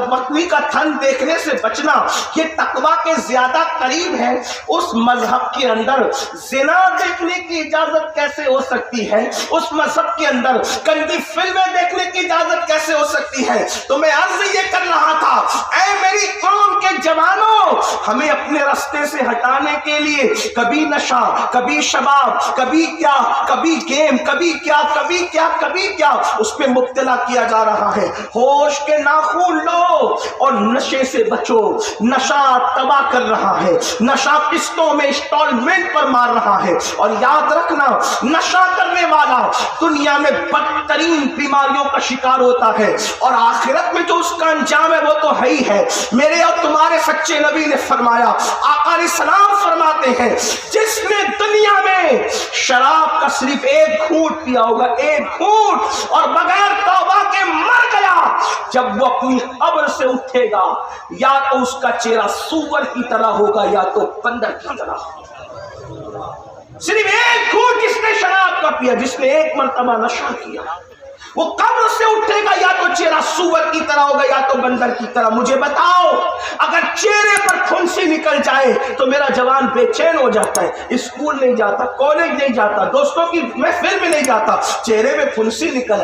بکری کا تھن دیکھنے سے بچنا یہ تقویٰ کے زیادہ قریب ہے, اس مذہب کے اندر زنا دیکھنے کی اجازت کیسے ہو سکتی ہے؟ اس مذہب کے اندر گندی فلمیں دیکھنے کی اجازت کیسے ہو سکتی ہے؟ تو میں عرض یہ کر رہا تھا, اے میری قوم کے جوانوں, ہمیں اپنے راستے سے ہٹانے کے لیے کبھی نشہ, کبھی شباب, کبھی کیا, کبھی گیم, کبھی کیا, کبھی کیا, کبھی کیا, اس پہ مبتلا کیا جا رہا ہے. ہوش کے ناخن لو اور نشے سے بچو. نشہ تباہ کر رہا ہے, نشہ قسطوں میں انسٹالمنٹ پر مار رہا ہے, اور یاد رکھنا نشہ کرنے والا دنیا میں بدترین بیماریوں کا شکار ہوتا ہے, اور آخرت میں جو اس کا انجام ہے وہ تو ہے ہی ہے. میرے اور تمہارے سچے نبی نے فرمایا, آقا علیہ السلام فرماتے ہیں جس نے دنیا میں شراب کا صرف ایک گھونٹ پیا ہوگا, ایک گھونٹ, اور بغیر توبہ کے مر گیا, جب وہ اپنی قبر سے اٹھے گا یا تو اس کا چہرہ سور کی طرح ہوگا یا تو بندر کی طرح. صرف ایک گھونٹ جس نے شراب کا پیا, جس نے ایک مرتبہ نشہ کیا, وہ قبر سے اٹھے گا یا تو چہرہ سور کی طرح ہوگا یا تو بندر کی طرح. مجھے بتاؤ, اگر چہرے پر پھنسی نکل جائے تو میرا جوان بے چین ہو جاتا ہے, اسکول نہیں جاتا, کالج نہیں جاتا, دوستوں کی محفل میں نہیں جاتا, چہرے میں پھنسی نکل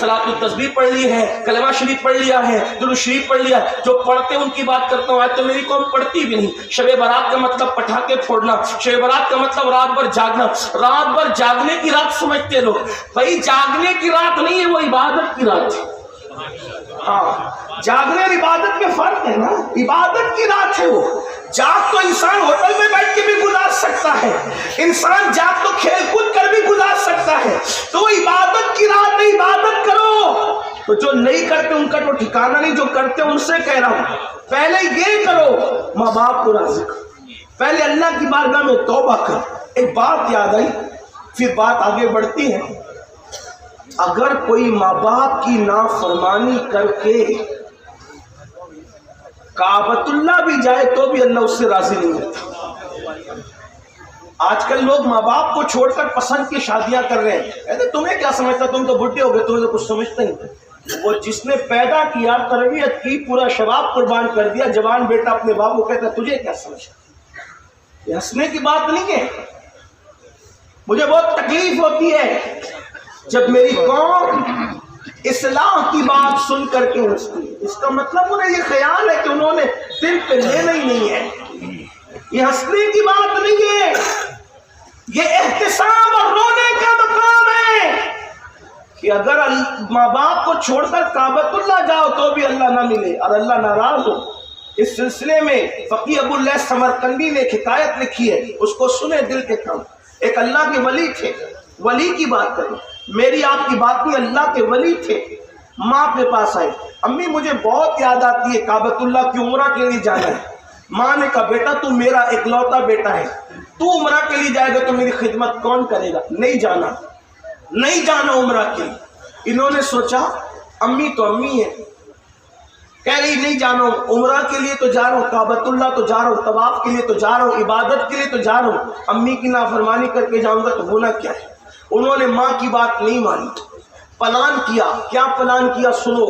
صلاۃ التسبیح پڑھ لی ہے, کلمہ شریف پڑھ لیا ہے, درود شریف پڑھ لیا. جو پڑھتے ان کی بات کرتا ہوں, آج تو میری قوم پڑھتی بھی نہیں. شب برات کا مطلب پٹاخے پھوڑنا, شب برات کا مطلب رات بھر جاگنا. رات بھر جاگنے کی رات سمجھتے لوگ, بھائی جاگنے کی رات نہیں ہے, وہ عبادت کی رات ہے. ہاں, جاگنے اور عبادت میں فرق ہے نا. عبادت کی رات ہے وہ. جاگ تو انسان ہوٹل میں بیٹھ کے بھی گزار سکتا ہے, انسان جاگ تو کھیل کود کر بھی گزار سکتا ہے. تو وہ عبادت کی رات ہے, عبادت کرو. تو جو نہیں کرتے ان کا تو ٹھکانہ نہیں, جو کرتے ان سے کہہ رہا ہوں پہلے یہ کرو, ماں باپ کو راضی کرو, پہلے اللہ کی بارگاہ میں توبہ کر. ایک بات یاد آئی, پھر بات آگے بڑھتی ہے. اگر کوئی ماں باپ کی نافرمانی کر کے کعبۃ اللہ بھی جائے تو بھی اللہ اس سے راضی نہیں ہوتا. آج کل لوگ ماں باپ کو چھوڑ کر پسند کی شادیاں کر رہے ہیں. کہتے تمہیں کیا سمجھتا, تم تو بڈھے ہو گئے, تمہیں تو کچھ سمجھتے نہیں. وہ جس نے پیدا کیا, تربیت کی, پورا شباب قربان کر دیا, جوان بیٹا اپنے باپ کو کہتا تجھے کیا سمجھتا. یہ ہنسنے کی بات نہیں ہے. مجھے بہت تکلیف ہوتی ہے جب میری قوم اصلاح کی بات سن کر کے ہنستی ہے. اس کا مطلب انہیں یہ خیال ہے کہ انہوں نے دل پہ لینا ہی نہیں ہے. یہ ہنسنے کی بات نہیں ہے, یہ احتساب اور رونے کا مقام ہے کہ اگر ماں باپ کو چھوڑ کر کعبۃ اللہ جاؤ تو بھی اللہ نہ ملے اور اللہ ناراض ہو. اس سلسلے میں فقی ابو اللیث سمرقندی نے ایک حکایت لکھی ہے, اس کو سنے دل کے کام. ایک اللہ کے ولی تھے, ولی کی بات کریں, میری آپ کی بات نہیں, اللہ کے ولی تھے. ماں کے پاس آئے, امی مجھے بہت یاد آتی ہے, کعبۃ اللہ کی عمرہ کے لیے جانا ہے. ماں نے کہا بیٹا تو میرا اکلوتا بیٹا ہے, تو عمرہ کے لیے جائے گا تو میری خدمت کون کرے گا. نہیں جانا, نہیں جانا عمرہ کے لیے. انہوں نے سوچا امی تو امی ہے, کہہ رہی نہیں جانا ہوں, عمرہ کے لیے تو جا رہا ہوں, کعبۃ اللہ تو جا رہا ہوں, طواف کے لیے تو جا رہا ہوں, عبادت کے لیے تو جا رہا ہوں, امی کی نافرمانی کر کے جاؤں گا تو ہونا کیا ہے. انہوں نے ماں کی بات نہیں مانی, پلان کیا. کیا پلان کیا سنو.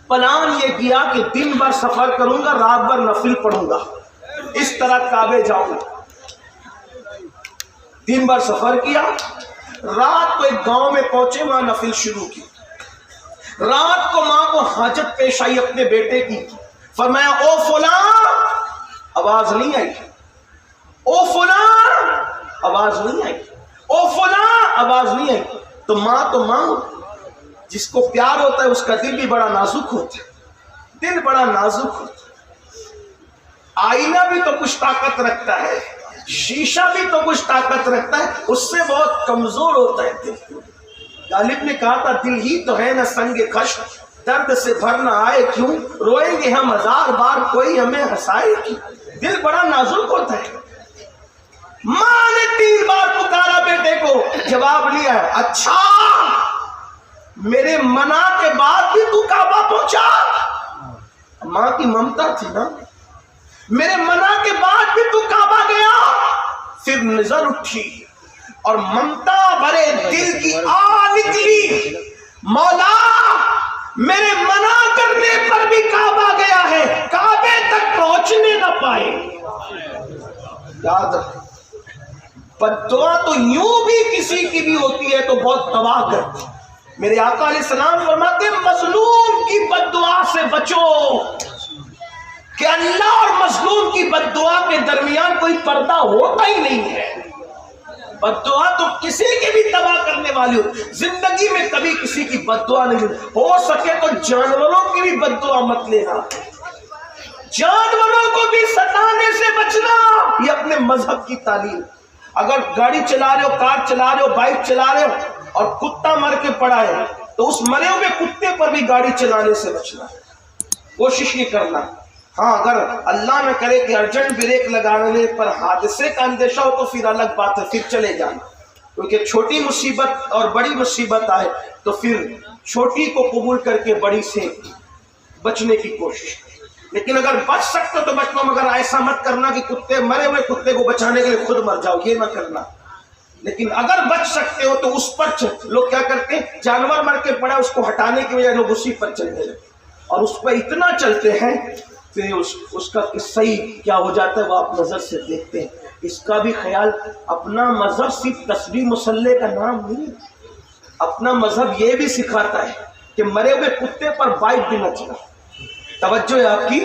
پلان یہ کیا کہ دن بھر سفر کروں گا, رات بھر نفل پڑھوں گا, اس طرح کعبے جاؤں گا. دن بھر سفر کیا, رات کو ایک گاؤں میں پہنچے, وہاں نفل شروع کی. رات کو ماں کو حاجت پیش آئی اپنے بیٹے کی. فرمایا او فلاں, آواز نہیں آئی. او فلاں, آواز نہیں آئی. او فلاں, آواز نہیں آئی. تو ماں جس کو پیار ہوتا ہے اس کا دل بھی بڑا نازک ہوتا ہے, دل بڑا نازک ہوتا ہے. آئینہ بھی تو کچھ طاقت رکھتا ہے, شیشہ بھی تو کچھ طاقت رکھتا ہے, اس سے بہت کمزور ہوتا ہے دل. غالب نے کہا تھا دل ہی تو ہے نہ سنگ خشم, درد سے بھر نہ آئے کیوں, روئیں گے ہم ہزار بار کوئی ہمیں ہنسائے کیوں. دل بڑا نازک ہوتا ہے. ماں نے 3 بار پکارا بیٹے کو, جواب نہیں آیا. اچھا میرے منع کے بعد بھی تو کعبہ پہنچا. ماں کی ممتا تھی نا, میرے منع کے بعد بھی تو کعبہ گیا. پھر نظر اٹھی اور ممتا بھرے دل کی آہ نکلی, مولا میرے منع کرنے پر بھی کعبہ گیا ہے, کعبے تک پہنچنے نہ پائے. یاد رکھ, بددعا تو یوں بھی کسی کی بھی ہوتی ہے تو بہت تباہ کرتی. میرے آقا علیہ السلام فرماتے ہیں مظلوم کی بددعا سے بچو, کہ اللہ اور مظلوم کی بددعا کے درمیان کوئی پردہ ہوتا ہی نہیں ہے. بددعا تو کسی کی بھی تباہ کرنے والی ہو. زندگی میں کبھی کسی کی بددعا نہیں ہو سکے تو جانوروں کی بھی بددعا مت لینا, جانوروں کو بھی ستانے سے بچنا. یہ اپنے مذہب کی تعلیم. اگر گاڑی چلا رہے ہو, کار چلا رہے ہو, بائک چلا رہے ہو اور کتا مر کے پڑا ہے تو اس مرے ہوئے کتے پر بھی گاڑی چلانے سے بچنا, کوشش نہیں کرنا. ہاں اگر اللہ نہ کرے کہ ارجنٹ بریک لگانے پر حادثے کا اندیشہ ہو تو پھر الگ بات ہے, پھر چلے جانا. کیونکہ چھوٹی مصیبت اور بڑی مصیبت آئے تو پھر چھوٹی کو قبول کر کے بڑی سے بچنے کی کوشش. لیکن اگر بچ سکتے تو بچ لو, مگر ایسا مت کرنا کہ کتے مرے ہوئے کتے کو بچانے کے لیے خود مر جاؤ, یہ نہ کرنا. لیکن اگر بچ سکتے ہو تو اس پر لوگ کیا کرتے ہیں, جانور مر کے پڑا اس کو ہٹانے کی وجہ لوگ اسی پر چلنے لگے اور اس پر اتنا چلتے ہیں پھر اس کا صحیح کیا ہو جاتا ہے وہ آپ نظر سے دیکھتے ہیں. اس کا بھی خیال. اپنا مذہب صرف تسبیح مصلی کا نام نہیں، اپنا مذہب یہ بھی سکھاتا ہے کہ مرے ہوئے کتے پر بائک بھی نہ چلاؤ. توجہ ہے آپ کی،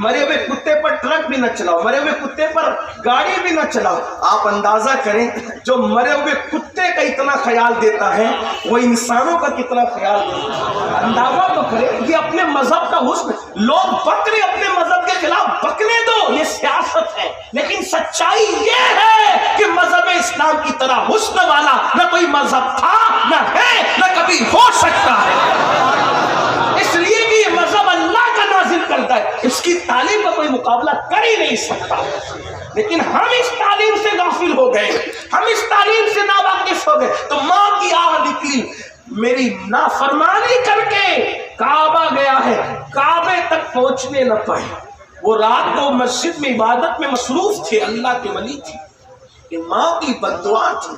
مرے ہوئے کتے پر ٹرک بھی نہ چلاؤ، مرے ہوئے کتے پر گاڑی بھی نہ چلاؤ. آپ اندازہ کریں جو مرے ہوئے کتے کا اتنا خیال دیتا ہے وہ انسانوں کا کتنا خیال دیتا ہے. اندازہ تو کریں، یہ اپنے مذہب کا حسن. لوگ بکرے اپنے مذہب کے خلاف بکنے دو، یہ سیاست ہے، لیکن سچائی یہ ہے کہ مذہب اسلام کی طرح حسن والا نہ کوئی مذہب تھا، نہ ہے، نہ کبھی ہو سکتا ہے. اس لیے کہ یہ مذہب اللہ نازل کرتا ہے، اس کی تعلیم کا کوئی مقابلہ کر ہی نہیں سکتا. لیکن ہم اس تعلیم سے غافل ہو گئے، ہم اس تعلیم سے ناواقف ہو گئے. تو ماں کی آہ نکلی، میری نافرمانی کر کے کعبہ گیا ہے، کعبے تک پہنچنے نہ پائے. وہ رات کو مسجد میں عبادت میں مصروف تھے، اللہ کے ولی تھی. کہ ماں کی بددعا تھی.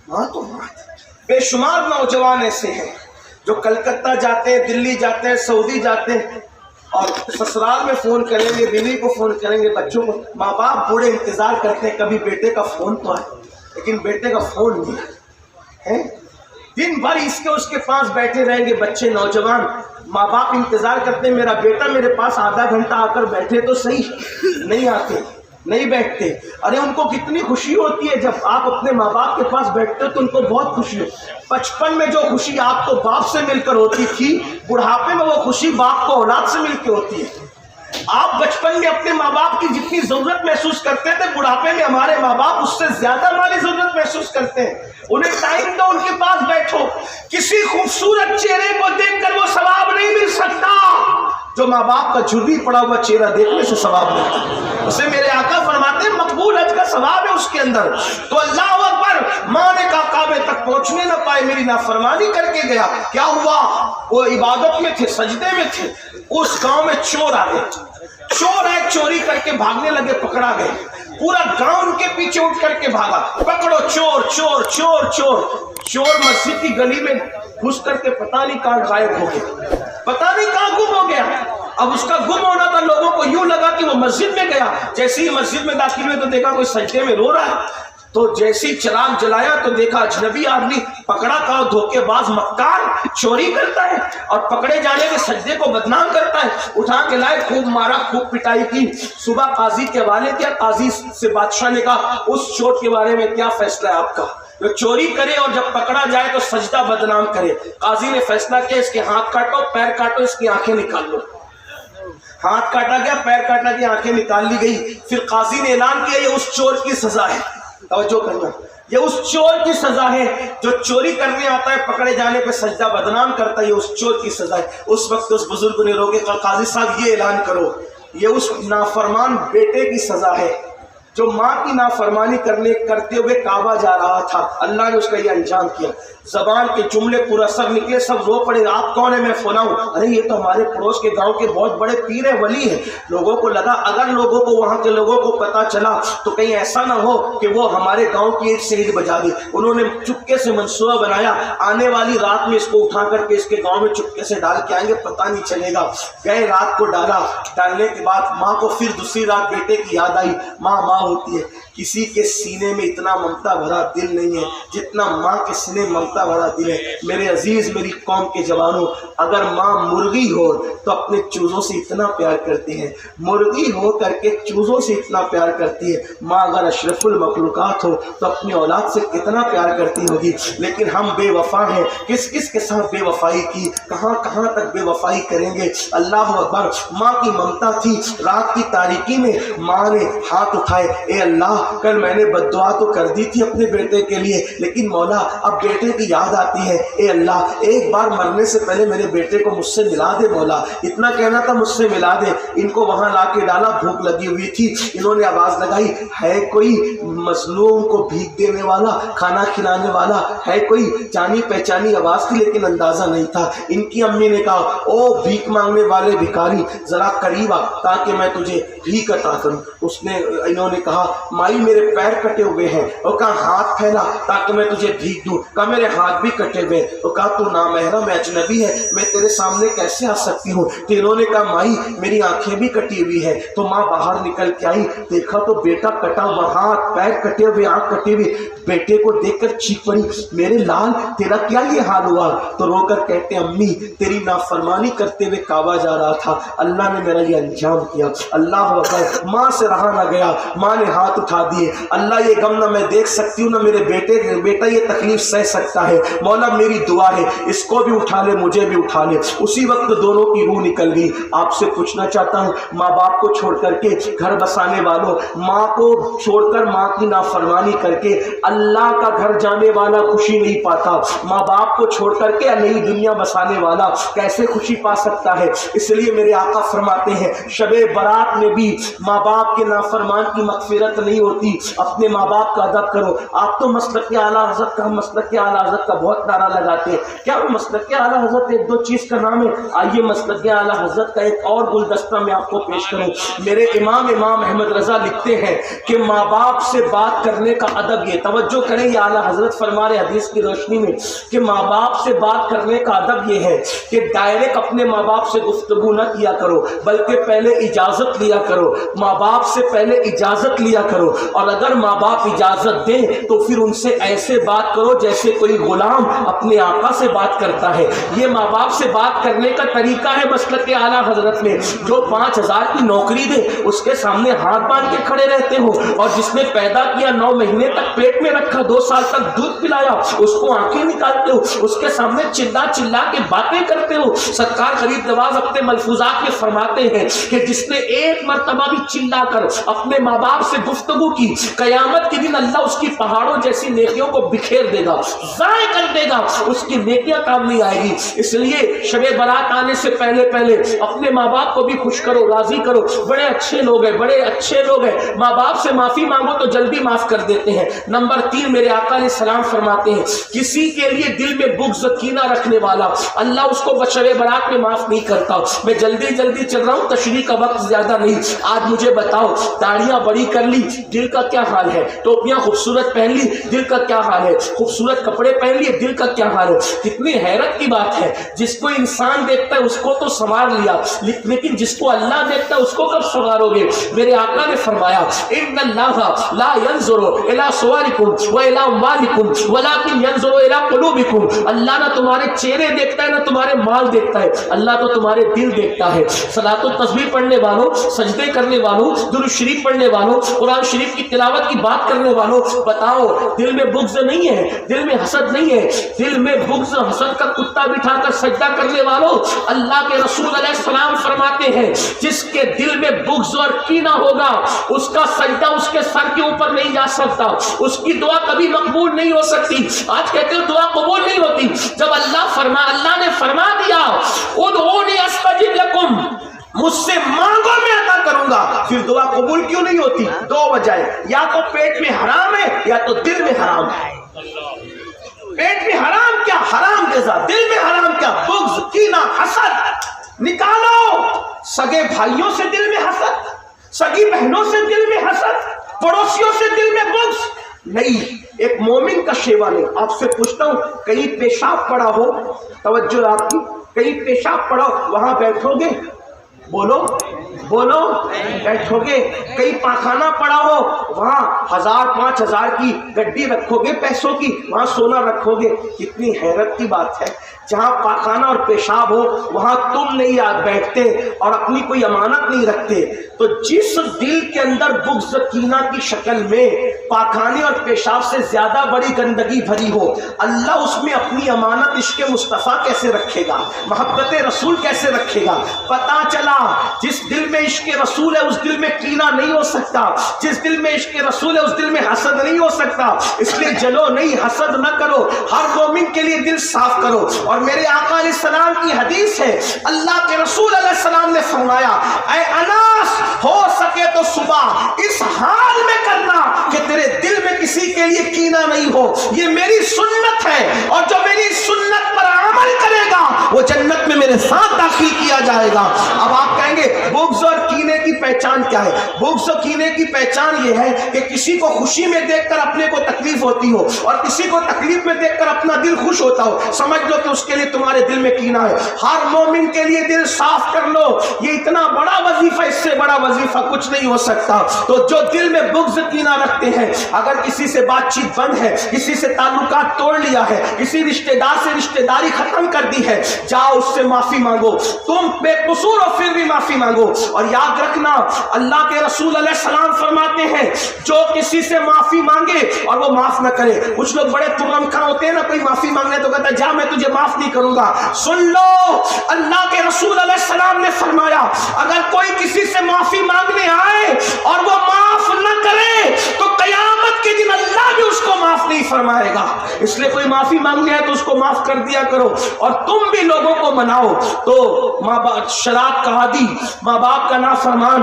ماں تو ماں تھی. بے شمار نوجوان ایسے ہیں جو کلکتہ جاتے ہیں، دلی جاتے ہیں، سعودی جاتے ہیں، اور سسرال میں فون کریں گے، بیوی کو فون کریں گے، بچوں کو. ماں باپ بوڑھے انتظار کرتے ہیں کبھی بیٹے کا فون تو آئے، لیکن بیٹے کا فون نہیں ہے. دن بھر اس کے پاس بیٹھے رہیں گے بچے نوجوان. ماں باپ انتظار کرتے ہیں میرا بیٹا میرے پاس آدھا گھنٹہ آ کر بیٹھے تو صحیح. نہیں آتے، نہیں بیٹھتے. ارے ان کو کتنی خوشی ہوتی ہے جب آپ اپنے ماں باپ کے پاس بیٹھتے ہو تو ان کو بہت خوشی ہوتی ہے. بچپن میں جو خوشی آپ کو باپ سے مل کر ہوتی تھی، بڑھاپے میں وہ خوشی باپ کو اولاد سے مل کے ہوتی ہے. آپ بچپن میں اپنے ماں باپ کی جتنی ضرورت محسوس کرتے تھے، بڑھاپے میں ہمارے ماں باپ اس سے زیادہ ہماری ضرورت محسوس کرتے ہیں. انہیں ٹائم دو، ان کے پاس بیٹھو. کسی خوبصورت چہرے کو دیکھ کر وہ ثواب نہیں مل سکتا جو ماں باپ کا جھرری پڑا ہوا چہرہ دیکھنے سے ثواب ملتا ہے. اسے میرے آقا فرماتے ہیں مقبول حج کا ثواب ہے اس کے اندر. تو اللہ اکبر. ماں نے کہا کعبے تک پہنچنے نہ پائے، میری نافرمانی کر کے گیا. کیا ہوا؟ وہ عبادت میں تھے، سجدے میں تھے. اس گاؤں میں چور آ گئے. چور آئے، چوری کر کے بھاگنے لگے، پکڑا گئے. پورا گاؤں ان کے پیچھے اٹھ کر کے بھاگا، پکڑو چور چور چور چور. چور مسجد کی گلی میں گھس کر کے پتہ نہیں کہاں غائب ہو گیا، پتہ نہیں کہاں گم ہو گیا. اب اس کا گم ہونا تھا، لوگوں کو یوں لگا کہ وہ مسجد میں گیا. جیسے ہی مسجد میں داخل ہوئے تو دیکھا کوئی سجدے میں رو رہا ہے. تو جیسی چراغ جلایا تو دیکھا اجنبی آدمی. پکڑا کہا دھوکے باز مکار، چوری کرتا ہے اور پکڑے جانے کے سجدے کو بدنام کرتا ہے. اٹھا کے لائے، خوب مارا، خوب پٹائی کی. صبح قاضی کے حوالے کیا. قاضی سے بادشاہ نے کہا اس چور کے بارے میں کیا فیصلہ ہے آپ کا، جو چوری کرے اور جب پکڑا جائے تو سجدہ بدنام کرے. قاضی نے فیصلہ کیا اس کے ہاتھ کاٹو، پیر کاٹو، اس کی آنکھیں نکال لو. ہاتھ کاٹا گیا، پیر کاٹا گیا، آنکھیں نکال لی گئی. پھر قاضی نے اعلان کیا یہ اس چور کی سزا ہے. توجہ کرنا، یہ اس چور کی سزا ہے جو چوری کرنے آتا ہے، پکڑے جانے پہ سجدہ بدنام کرتا ہے. یہ اس چور کی سزا ہے. اس وقت اس بزرگ نے روکے، قاضی صاحب یہ اعلان کرو یہ اس نافرمان بیٹے کی سزا ہے جو ماں کی نافرمانی کرتے ہوئے کعبہ جا رہا تھا. اللہ نے اس کا یہ انجام کیا. زبان کے جملے پورا سر نکلے، سب رو پڑے. آپ کون ہیں؟ میں فلاں ہوں. ارے یہ تو ہمارے پڑوس کے گاؤں کے بہت بڑے پیر ہیں، ولی ہیں. لوگوں کو لگا اگر لوگوں کو وہاں کے لوگوں کو پتا چلا تو کہیں ایسا نہ ہو کہ وہ ہمارے گاؤں کی ایک سیڑھی بجا دی. انہوں نے چپکے سے منصوبہ بنایا، آنے والی رات میں اس کو اٹھا کر کے اس کے گاؤں میں چپکے سے ڈال کے آئیں گے، پتہ نہیں چلے گا. گئے، رات کو ڈالا. ڈالنے کے بعد ماں کو پھر دوسری رات بیٹے کی یاد آئی. ماں ماں ہوتی ہے. کسی کے سینے میں اتنا ممتا بھرا دل نہیں ہے جتنا ماں کے سینے میں ممتا بھرا دل ہے. میرے عزیز، میری قوم کے جوانوں، اگر ماں مرغی ہو تو اپنے چوزوں سے اتنا پیار کرتی ہے. مرغی ہو کر کے چوزوں سے اتنا پیار کرتی ہے. ماں اگر اشرف المخلوقات ہو تو اپنی اولاد سے کتنا پیار کرتی ہوگی. لیکن ہم بے وفا ہیں. کس کس کے ساتھ بے وفائی کی، کہاں کہاں تک بے وفائی کریں گے. اللہ اکبر. ماں کی ممتا تھی. رات کی تاریکی میں ماں نے ہاتھ اٹھائے، اے اللہ کل میں نے بد دعا تو کر دی تھی اپنے بیٹے کے لیے، لیکن مولا اب بیٹے کی یاد آتی ہے. اے اللہ ایک بار مرنے سے پہلے میرے بیٹے کو مجھ سے ملا دے مولا. اتنا کہنا تھا مجھ سے ملا دے. ان کو وہاں لا کے ڈالا، بھوک لگی ہوئی تھی. انہوں نے آواز لگائی، ہے کوئی مظلوم کو بھیک دینے والا، کھانا کھلانے والا ہے کوئی. جانی پہچانی آواز تھی لیکن اندازہ نہیں تھا. ان کی امی نے کہا او بھیک مانگنے والے بھکاری ذرا قریب آ تاکہ میں تجھے بھیک عطا کروں. اس نے انہوں نے کہا مائی میرے پیر کٹے ہوئے ہیں، اور کہا ہاتھ پھیلا تاکہ میں تجھے بھیگ دوں، کہا میرے ہاتھ بھی کٹے ہوئے، اور کہا تو نامحرم ہے، اجنبی ہے، میں تیرے سامنے کیسے آ سکتی ہوں؟ تو انہوں نے کہا مائی میری آنکھیں بھی کٹی ہوئی ہیں۔ تو ماں باہر نکل کے آئی، دیکھا تو بیٹا کٹا ہوا، ہاتھ پیر کٹے ہوئے، آنکھ کٹی ہوئی، بیٹے کو دیکھ کر چیخ پڑی میرے لال تیرا کیا یہ حال ہوا؟ تو رو کر کہتے امی تیری نافرمانی کرتے ہوئے کعبہ جا رہا تھا، اللہ نے میرا یہ انجام کیا۔ اللہ اکبر، ماں سے رہا نہ گیا، ماں نے ہاتھ اٹھا دیے، اللہ یہ غم نہ میں دیکھ سکتی ہوں نہ میرے بیٹا یہ تکلیف سہ سکتا ہے، مولا میری دعا ہے اس کو بھی اٹھا لے مجھے بھی اٹھا لے۔ اسی وقت دونوں کی روح نکل گئی۔ آپ سے پوچھنا چاہتا ہوں ماں باپ کو چھوڑ کر کے گھر بسانے والوں، ماں کو چھوڑ کر ماں کی نافرمانی کر کے اللہ کا گھر جانے والا خوشی نہیں پاتا، ماں باپ کو چھوڑ کر کے نئی دنیا بسانے والا کیسے خوشی پا سکتا ہے؟ اس لیے میرے آقا فرماتے ہیں شب برات میں بھی ماں باپ کے نافرمان کی مغفرت نہیں ہوتی، اپنے ماں باپ کا ادب کرو۔ آپ تو مسلک اعلیٰ حضرت کا، مسلک اعلیٰ حضرت کا بہت نعرہ لگاتے ہیں، کیا وہ مسلک اعلیٰ حضرت ایک دو چیز کا نام ہے؟ آئیے مسلک اعلیٰ حضرت کا ایک اور گلدستہ میں آپ کو پیش کروں۔ میرے امام احمد رضا لکھتے ہیں کہ ماں باپ سے بات کرنے کا ادب یہ، توجہ کریں یہ اعلیٰ حضرت فرما رہے حدیث کی روشنی میں کہ ماں باپ سے بات کرنے کا ادب یہ ہے کہ ڈائریکٹ اپنے ماں باپ سے گفتگو نہ کیا کرو، بلکہ پہلے اجازت لیا کرو، ماں باپ سے پہلے اجازت لیا کرو، اور اگر ماں باپ اجازت دیں تو پھر ان سے ایسے بات کرو جیسے کوئی غلام اپنے آقا سے بات کرتا ہے۔ یہ ماں باپ سے بات کرنے کا طریقہ ہے مسلک اعلیٰ حضرت میں۔ جو 5000 کی نوکری دے اس کے سامنے ہاتھ باندھ کے کھڑے رہتے ہو، اور جس نے پیدا کیا 9 مہینے تک پیٹ میں رکھا، 2 سال تک دودھ پلایا، اس کو آنکھیں نکالتے ہو، اس کے سامنے چلا چلا کے باتیں کرتے ہو۔ سرکار غریب نواز اپنے ملفوظات میں فرماتے ہیں کہ جس نے ایک مرتبہ بھی چلا کر اپنے ماں باپ سے گفتگو کی، قیامت کے دن اللہ اس کی پہاڑوں جیسی نیکیوں کو بکھیر دے گا، ضائع کر دے گا، اس کی نیکیاں کام نہیں آئے گی۔ اس لیے شب برات آنے سے پہلے اپنے ماں باپ کو بھی خوش کرو، راضی کرو، بڑے اچھے لوگ ہیں، بڑے اچھے لوگ ہیں، ماں باپ سے معافی مانگو تو جلدی معاف کر دیتے ہیں۔ نمبر 3 میرے آقا علیہ السلام فرماتے ہیں کسی کے لیے دل میں بغض کینہ رکھنے والا اللہ اس کو شب برات میں معاف نہیں کرتا۔ میں جلدی چل رہا ہوں، تشریح کا وقت زیادہ نہیں۔ آج مجھے بتاؤ داڑیاں بڑی کر لی، دل کا کیا حال ہے؟ ٹوپیاں خوبصورت پہن لی، دل کا کیا حال ہے؟ خوبصورت کپڑے پہن لیے، دل کا کیا حال ہے؟ کتنی حیرت کی بات ہے، جس کو انسان دیکھتا ہے اس کو تو سنوار لیا، لیکن جس کو اللہ دیکھتا ہے اس کو کب سنوارو گے؟ میرے آقا نے فرمایا ان اللہ لا ينظر الى صورکم والى اموالکم ولکن ينظر الى قلوبکم۔ اللہ نہ تمہارے چہرے دیکھتا ہے نہ تمہارے مال دیکھتا ہے، اللہ تو تمہارے دل دیکھتا ہے۔ صلاۃ و تسبیح پڑھنے والوں، سجدے کرنے والوں، درود شریف پڑھنے والوں، قرآن شریف کی تلاوت کی بات کرنے والوں، بتاؤ دل میں بغض نہیں ہے، دل میں حسد نہیں ہے؟ دل میں بغض حسد کا کتا بٹھا کر سجدہ کرنے والوں، اللہ کے رسول علیہ السلام فرماتے ہیں جس کے دل میں بغض اور کینہ ہوگا اس کا سجدہ اس کے سر کے اوپر نہیں جا سکتا، اس کی دعا کبھی مقبول نہیں ہو سکتی۔ آج کہتے ہیں دعا قبول نہیں ہوتی، جب اللہ نے فرما دیا ادعونی استجب لکم، مجھ سے مانگو میں عطا کروں گا، پھر دعا قبول کیوں نہیں ہوتی؟ 2 وجہ، یا تو پیٹ میں حرام ہے یا تو دل میں حرام ہے۔ پیٹ میں حرام کیا؟ حرام غذا، دل میں حرام کیا؟ بغض، کینہ، حسد۔ نکالو سگے بھائیوں سے دل میں حسد، سگی بہنوں سے دل میں حسد، پڑوسیوں سے دل میں بغض نہیں۔ ایک مومن کا شیوا نہیں۔ آپ سے پوچھتا ہوں کہیں پیشاب پڑا ہو، توجہ آپ کی، کہیں پیشاب پڑا ہو وہاں بیٹھو گے؟ بولو بیٹھو گے؟ کئی پاخانہ پڑا ہو وہاں 1000 5000 کی گڈی رکھو گے پیسوں کی، وہاں سونا رکھو گے؟ کتنی حیرت کی بات ہے، جہاں پاخانہ اور پیشاب ہو وہاں تم نہیں بیٹھتے اور اپنی کوئی امانت نہیں رکھتے۔ تو جس دل کے اندر بغض کینہ کی شکل میں پاخانے اور پیشاب سے زیادہ بڑی گندگی بھری ہو، اللہ اس میں اپنی امانت عشق مصطفیٰ کیسے رکھے گا؟ محبت رسول کیسے رکھے گا؟ پتا چلا جس دل میں عشق رسول ہے اس دل میں کینہ نہیں ہو سکتا، جس دل میں عشق رسول ہے اس دل میں حسد نہیں ہو سکتا۔ اس لیے جلو نہیں، حسد نہ کرو، ہر مومن کے لیے دل صاف کرو۔ اور میرے آقا علیہ السلام کی حدیث ہے، اللہ کے رسول علیہ السلام نے فرمایا اے اناس ہو سکے تو صبح اس حال میں کرنا کہ تیرے دل میں کسی کے لیے کینہ نہیں ہو، یہ میری سنت ہے، اور جو میری سنت پر عمل کرے گا وہ جنت میں میرے ساتھ داخل کیا جائے گا۔ اب آپ کہیں گے بغض اور کینے کی پہچان کیا ہے؟ بغض و کینے کی پہچان یہ ہے کہ کسی کو خوشی میں دیکھ کر اپنے کو تکلیف ہوتی ہو اور کسی کو تکلیف میں دیکھ کر اپنا دل خوش ہوتا ہو، سمجھ لو کہ اس کے لیے تمہارے دل میں کینہ ہے۔ ہر مومن کے لیے دل صاف کر لو، یہ اتنا بڑا وظیفہ، اس سے بڑا وظیفہ کچھ نہیں ہو سکتا۔ تو جو دل میں بغض کینہ رکھتے ہیں، اگر کسی سے بات چیت بند ہے، کسی سے تعلقات توڑ لیا ہے، کسی رشتہ دار سے رشتہ داری ختم کر دی ہے، جاؤ اس سے معافی مانگو، تم بے قصور ہو پھر بھی معافی مانگو۔ اور یاد رکھنا اللہ کے رسول علیہ السلام فرماتے ہیں جو کسی سے معافی مانگے اور وہ معاف نہ کرے، کچھ لوگ بڑے ترمکھا ہوتے ہیں نا، کوئی معافی مانگنے تو کہتا ہے جا میں تجھے معاف نہیں کروں گا۔ سن لو اللہ کے رسول علیہ السلام نے فرمایا اگر کوئی کسی سے معافی مانگنے آئے اور وہ معاف نہ کرے تو قیامت کے دن اللہ بھی اس کو معاف نہیں فرمائے گا۔ اس لیے کوئی معافی مانگنے ہے تو اس کو معاف کر دیا کرو، اور تم بھی لوگوں کو مناؤ۔ تو ماں باپ شراب کا عادی، ماں باپ کا نافرمان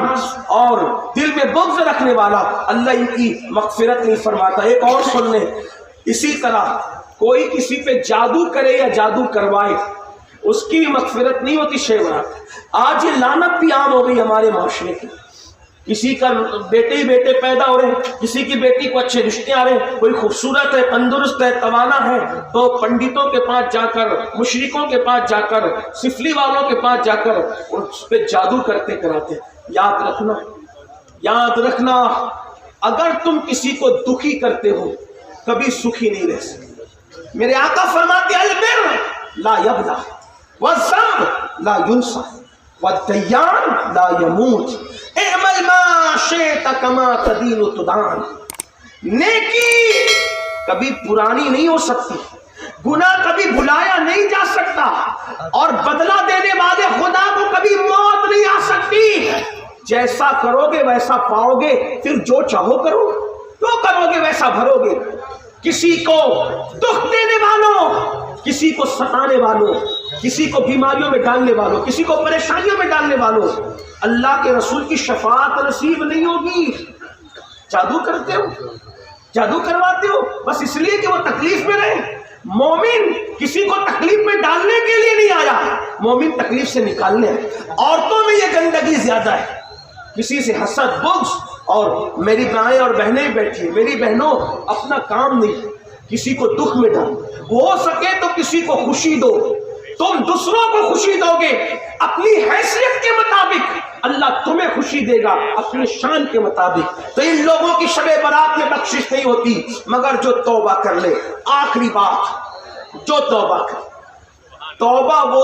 اور دل میں بغض رکھنے والا، اللہ ان کی مغفرت نہیں فرماتا۔ ایک اور سن لیں، اسی طرح کوئی کسی پہ جادو کرے یا جادو کروائے، اس کی مغفرت نہیں ہوتی شیورات۔ آج یہ لعنت بھی عام ہو گئی ہمارے معاشرے کی، کسی کا بیٹے ہی بیٹے پیدا ہو رہے ہیں، کسی کی بیٹی کو اچھے رشتے آ رہے ہیں، کوئی خوبصورت ہے، تندرست ہے، توانا ہے، تو پنڈتوں کے پاس جا کر، مشرکوں کے پاس جا کر، سفلی والوں کے پاس جا کر اس پہ جادو کرتے کراتے۔ یاد رکھنا، یاد رکھنا، اگر تم کسی کو دکھی کرتے ہو کبھی سکھی نہیں رہ سکتے۔ میرے آقا فرماتے البر لا یبلا والذنب لا ینسى والدیان لا یموت اعمل ما شئت کما تدین تدان۔ نیکی کبھی پرانی نہیں ہو سکتی، گناہ کبھی بھلایا نہیں جا سکتا، اور بدلہ دینے والے خدا کو کبھی موت نہیں آ سکتی۔ جیسا کرو گے ویسا پاؤ گے، پھر جو چاہو کرو، جو کرو گے ویسا بھرو گے۔ کسی کو دکھ دینے والوں، کسی کو ستانے والوں، کسی کو بیماریوں میں ڈالنے والوں، کسی کو پریشانیوں میں ڈالنے والوں، اللہ کے رسول کی شفاعت نصیب نہیں ہوگی۔ جادو کرتے ہو، جادو کرواتے ہو بس اس لیے کہ وہ تکلیف میں رہے۔ مومن کسی کو تکلیف میں ڈالنے کے لیے نہیں آیا، مومن تکلیف سے نکالنے۔ عورتوں میں یہ گندگی زیادہ ہے، کسی سے حسد، بغض، اور میری مائیں اور بہنیں بیٹھی، میری بہنوں اپنا کام نہیں، کسی کو دکھ میں ڈال، ہو سکے تو کسی کو خوشی دو۔ تم دوسروں کو خوشی دو گے اپنی حیثیت کے مطابق، اللہ تمہیں خوشی دے گا اپنی شان کے مطابق۔ تو ان لوگوں کی شب برات میں بخشش نہیں ہوتی مگر جو توبہ کر لے۔ آخری بات، جو توبہ کر، توبہ وہ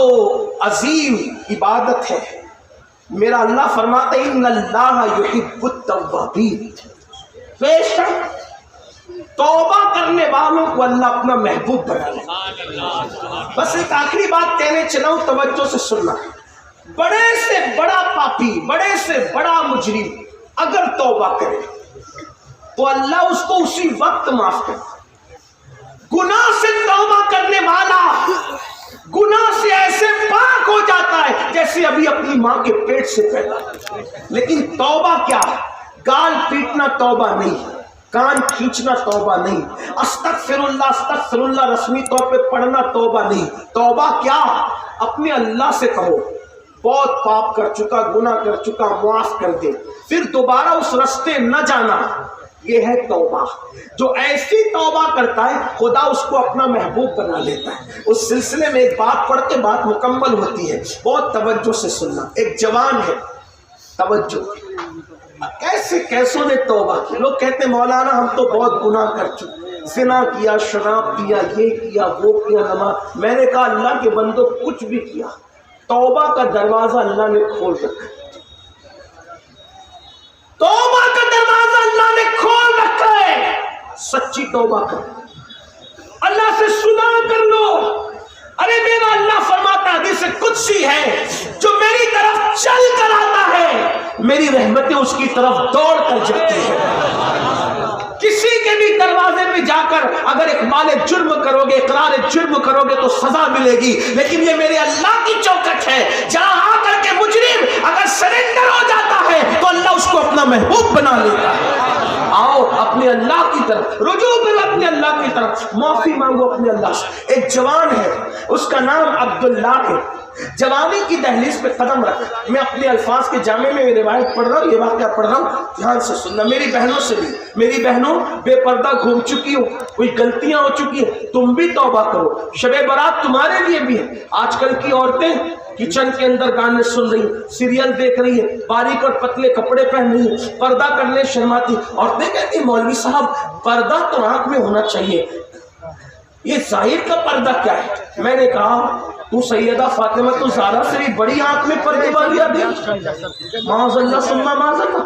عظیم عبادت ہے۔ میرا اللہ فرماتا ہے ان اللہ یحب التوابین، بے شک توبہ کرنے والوں کو اللہ اپنا محبوب بنا لے۔ بس ایک آخری بات کہنے چلاؤں، توجہ سے سننا۔ بڑے سے بڑا پاپی، بڑے سے بڑا مجرم اگر توبہ کرے تو اللہ اس کو اسی وقت معاف کرے۔ گناہ سے توبہ کرنے والا گناہ سے ایسے پاک ہو جاتا ہے جیسے ابھی اپنی ماں کے پیٹ سے پیدا۔ لیکن توبہ کیا ہے؟ گال پیٹنا توبہ نہیں، کان کھینچنا توبہ نہیں، استغفر اللہ رسمی طور پہ پڑھنا توبہ نہیں۔ توبہ کیا؟ اپنے اللہ سے کہو بہت پاپ کر چکا، گناہ کر چکا، معاف کر دے، پھر دوبارہ اس رستے نہ جانا۔ یہ ہے توبہ۔ جو ایسی توبہ کرتا ہے خدا اس کو اپنا محبوب بنا لیتا ہے۔ اس سلسلے میں ایک بات پڑھ کے بات مکمل ہوتی ہے، بہت توجہ سے سننا۔ ایک جوان ہے، توجہ، کیسوں نے توبہ کی؟ لوگ کہتے ہیں مولانا ہم تو بہت گناہ کر چکے، زنا کیا، شراب پیا، یہ کیا، وہ کیا، نماز۔ میں نے کہا اللہ کے بندو کچھ بھی کیا، توبہ کا دروازہ اللہ نے کھول رکھا، توبہ کا دروازہ اللہ نے کھول رکھا ہے۔ سچی توبہ کر، اللہ سے صلح کر لو۔ ارے میرا اللہ فرماتا ہے، حدیث قدسی ہے، جو میری طرف چل کر آتا ہے میری رحمتیں اس کی طرف دوڑ کر جاتی ہیں۔ کسی کے بھی دروازے پہ جا کر اگر اقبال جرم کرو گے، اقرار جرم کرو گے تو سزا ملے گی، لیکن یہ میرے اللہ کی چوکٹ ہے جہاں آ کر کے مجرم اگر سرنڈر ہو جاتا ہے تو اللہ اس کو اپنا محبوب بنا لیتا ہے۔ آؤ اپنے اللہ کی طرف رجوع کرو، اپنے اللہ کی طرف معافی مانگو اپنے اللہ سے۔ ایک جوان ہے، اس کا نام عبداللہ ہے، جوانی کی دہلیز پہ قدم رکھ. میں اپنے الفاظ کے جامع میں روایت پڑھ رہا ہوں, یہ واقعہ پڑھ رہا ہوں, دھیان سے سننا. میری بہنوں سے بھی, میری بہنوں بے پردہ گھوم چکی ہو, کوئی غلطیاں ہو چکی ہیں, تم بھی توبہ کرو. شب برات تمہارے لیے بھی ہے. آج کل کی عورتیں کچن کے اندر گانے سن رہی ہیں, سیریل دیکھ رہی ہیں, باریک اور پتلے کپڑے پہن رہی ہیں, پردہ کرنے شرماتی. عورتیں کہتی ہیں مولوی صاحب پردہ تو آنکھ میں ہونا چاہیے, یہ ظاہر کا پردہ کیا ہے؟ میں نے کہا تو سیدہ فاطمہ تو زہرا سے بھی بڑی آنکھ میں پردے والی آدمی, معاذ اللہ ثم معاذ اللہ.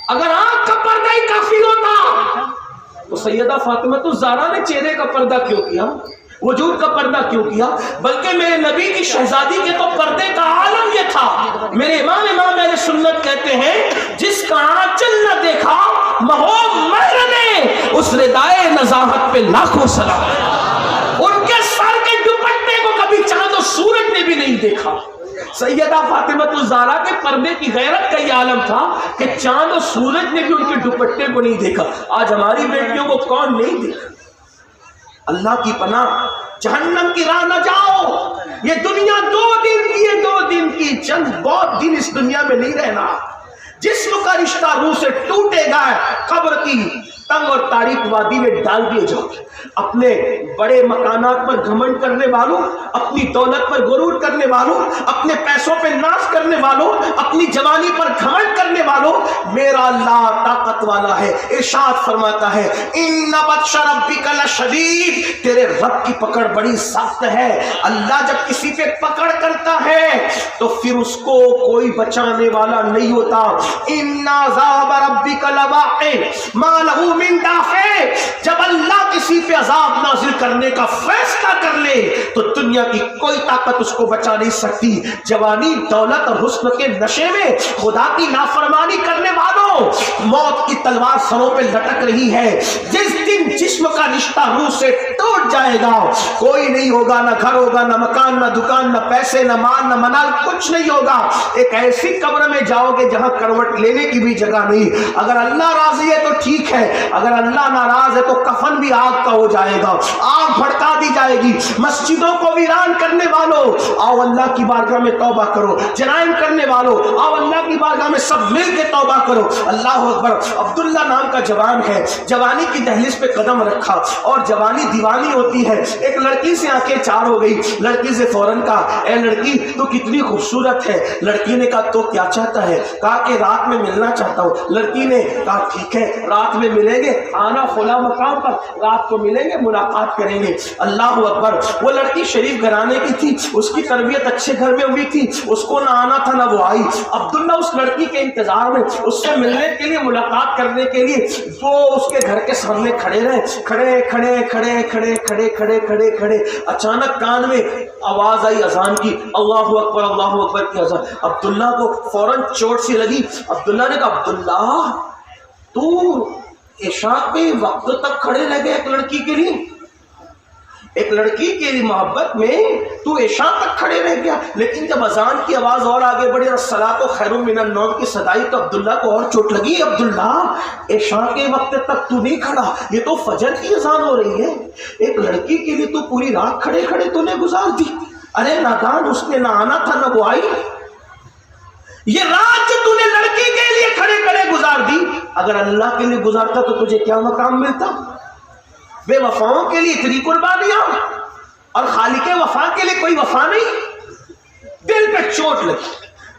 اگر آنکھ کا پردہ ہی کافی ہوتا تو سیدہ فاطمہ تو زہرا نے چہرے کا پردہ کیوں کیا, وجود کا پردہ کیوں کیا؟ بلکہ میرے نبی کی شہزادی کے تو پردے کا عالم یہ تھا. میرے امام اہل سنت کہتے ہیں جس کا آنچل نہ دیکھا مہو مہر نے, اس ردائے نزاہت پہ لاکھوں سلام. ان کے سر کے دوپٹے کو کبھی چاند و سورج نے بھی نہیں دیکھا. سیدہ فاطمہ الزہرا کے پردے کی غیرت کا یہ عالم تھا کہ چاند و سورج نے بھی ان کے دوپٹے کو نہیں دیکھا. آج ہماری بیٹیوں کو کون نہیں دیکھا؟ اللہ کی پناہ, جہنم کی راہ نہ جاؤ. یہ دنیا 2 دن کی ہے, 2 دن کی, چند بہت دن اس دنیا میں نہیں رہنا. جسم کا رشتہ روح سے ٹوٹے گا, قبر کی تنگ اور تاریک وادی میں ڈال دیے جاؤ. اپنے بڑے مکانات پر گھمنڈ کرنے والوں, اپنی دولت پر غرور کرنے والوں, اپنے پیسوں پہ ناز کرنے والوں, اپنی جوانی پر گھمنڈ کرنے والوں, میرا اللہ طاقت والا ہے. ارشاد فرماتا ہے ان بطش ربک لشدید, تیرے رب کی پکڑ بڑی سخت ہے. اللہ جب کسی پہ پکڑ کرتا ہے تو پھر اس کو کوئی بچانے والا نہیں ہوتا. ان عذاب ربک لواقع ما له من دافع, جب اللہ کسی پہ عذاب نازل کرنے کا فیصلہ کر لے تو دنیا کی کوئی طاقت اس کو بچا نہیں سکتی. جوانی, دولت اور حسن کے نشے میں خدا کی نافرمانی کرنے والوں, موت کی تلوار سروں پہ لٹک رہی ہے. جس دن جسم کا رشتہ روح سے ٹوٹ جائے گا, کوئی نہیں ہوگا, نہ گھر ہوگا, نہ مکان, نہ دکان, نہ پیسے, نہ مال, نہ منال, کچھ نہیں ہوگا. ایک ایسی قبر میں جاؤ گے جہاں کروٹ لینے کی بھی جگہ نہیں. اگر اللہ راضی ہے تو ٹھیک ہے, اگر اللہ ناراض ہے تو کفن بھی آگ کا ہو جائے گا, آگ بھڑکا دی جائے گی. مسجدوں کو ویران کرنے والوں, آؤ اللہ کی بارگاہ میں توبہ کرو. جرائم کرنے والوں, آؤ اللہ کی بارگاہ میں سب مل کے توبہ کرو. اللہ اکبر. عبداللہ نام کا جوان ہے, جوانی کی دہلیز پہ قدم رکھا, اور جوانی دیوانی ہوتی ہے. ایک لڑکی سے آنکھیں چار ہو گئی. لڑکی سے فوراً کہا اے لڑکی تو کتنی خوبصورت ہے. لڑکی نے کہا تو کیا چاہتا ہے؟ کہا کہ رات میں ملنا چاہتا ہوں. لڑکی نے کہا ٹھیک ہے رات میں ملیں گے, آنا فلاں مقام پر, رات کو ملیں گے, ملاقات کریں گے. اللہ اکبر. وہ لڑکی شریف گھرانے کی تھی, اس کی تربیت اچھے گھر میں ہوئی تھی, اس کو نہ آنا تھا نہ وہ آئی. عبداللہ اس لڑکی کے انتظار میں, اس سے ملنے کے لیے, ملاقات کرنے کے لیے وہ اس کے گھر کے سامنے کھڑے رہے. کھڑے کھڑے کھڑے کھڑے کھڑے کھڑے کھڑے کھڑے اچانک کان میں آواز آئی اذان کی, اللہ اکبر کی اذان. عبداللہ کو فوراً چوٹ سی لگی. عبداللہ نے کہا عبداللہ تو عشاء کے وقت تک کھڑے رہ گئے ایک لڑکی کے لیے, ایک لڑکی کے محبت میں تو عشاء تک کھڑے رہ گیا. لیکن جب اذان کی آواز اور آگے بڑھی, الصلاۃ خیر من النوم کی صدائی, تو عبداللہ کو اور چوٹ لگی. عبداللہ عشاء کے وقت تک تو نہیں کھڑا, یہ تو فجر کی اذان ہو رہی ہے. ایک لڑکی کے لیے تو پوری رات کھڑے کھڑے تو نے گزار دی. ارے نادان, اس نے نہ آنا تھا نہ وہ آئی. یہ رات جو تو نے لڑکی کے لیے کھڑے کھڑے گزار دی, اگر اللہ کے لیے گزارتا تو تجھے کیا مقام ملتا؟ بے وفاؤں کے لیے اتنی قربانیاں, اور خالق وفا کے لیے کوئی وفا نہیں. دل پہ چوٹ لگی.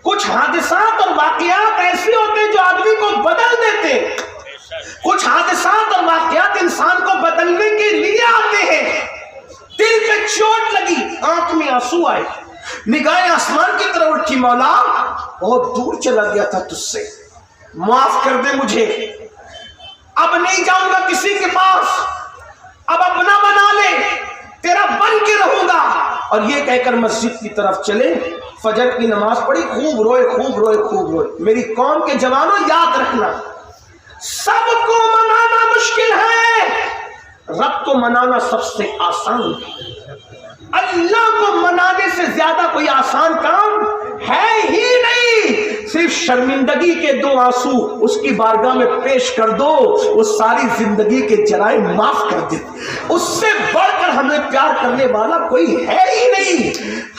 کچھ حادثات اور واقعات ایسے ہوتے ہیں جو آدمی کو بدل دیتے ہیں. کچھ حادثات اور واقعات انسان کو بدلنے کے لیے آتے ہیں. دل پہ چوٹ لگی, آنکھ میں آنسو آئے, نگاہیں آسمان کی طرف اٹھی, مولا بہت دور چلا گیا تھا تجھ سے, معاف کر دے مجھے, اب نہیں جاؤں گا کسی کے پاس, اب اپنا بنا لے, تیرا بن کے رہوں گا. اور یہ کہہ کر مسجد کی طرف چلے. فجر کی نماز پڑھی, خوب روئے خوب روئے خوب روئے. میری قوم کے جوانوں یاد رکھنا, سب کو منانا مشکل ہے, رب کو منانا سب سے آسان ہے. اللہ کو منانے سے زیادہ کوئی آسان کام ہے ہی نہیں. صرف شرمندگی کے 2 آنسو اس کی بارگاہ میں پیش کر دو, وہ ساری زندگی کے جرائم معاف کر دے. اس سے بڑھ کر ہمیں پیار کرنے والا کوئی ہے ہی نہیں.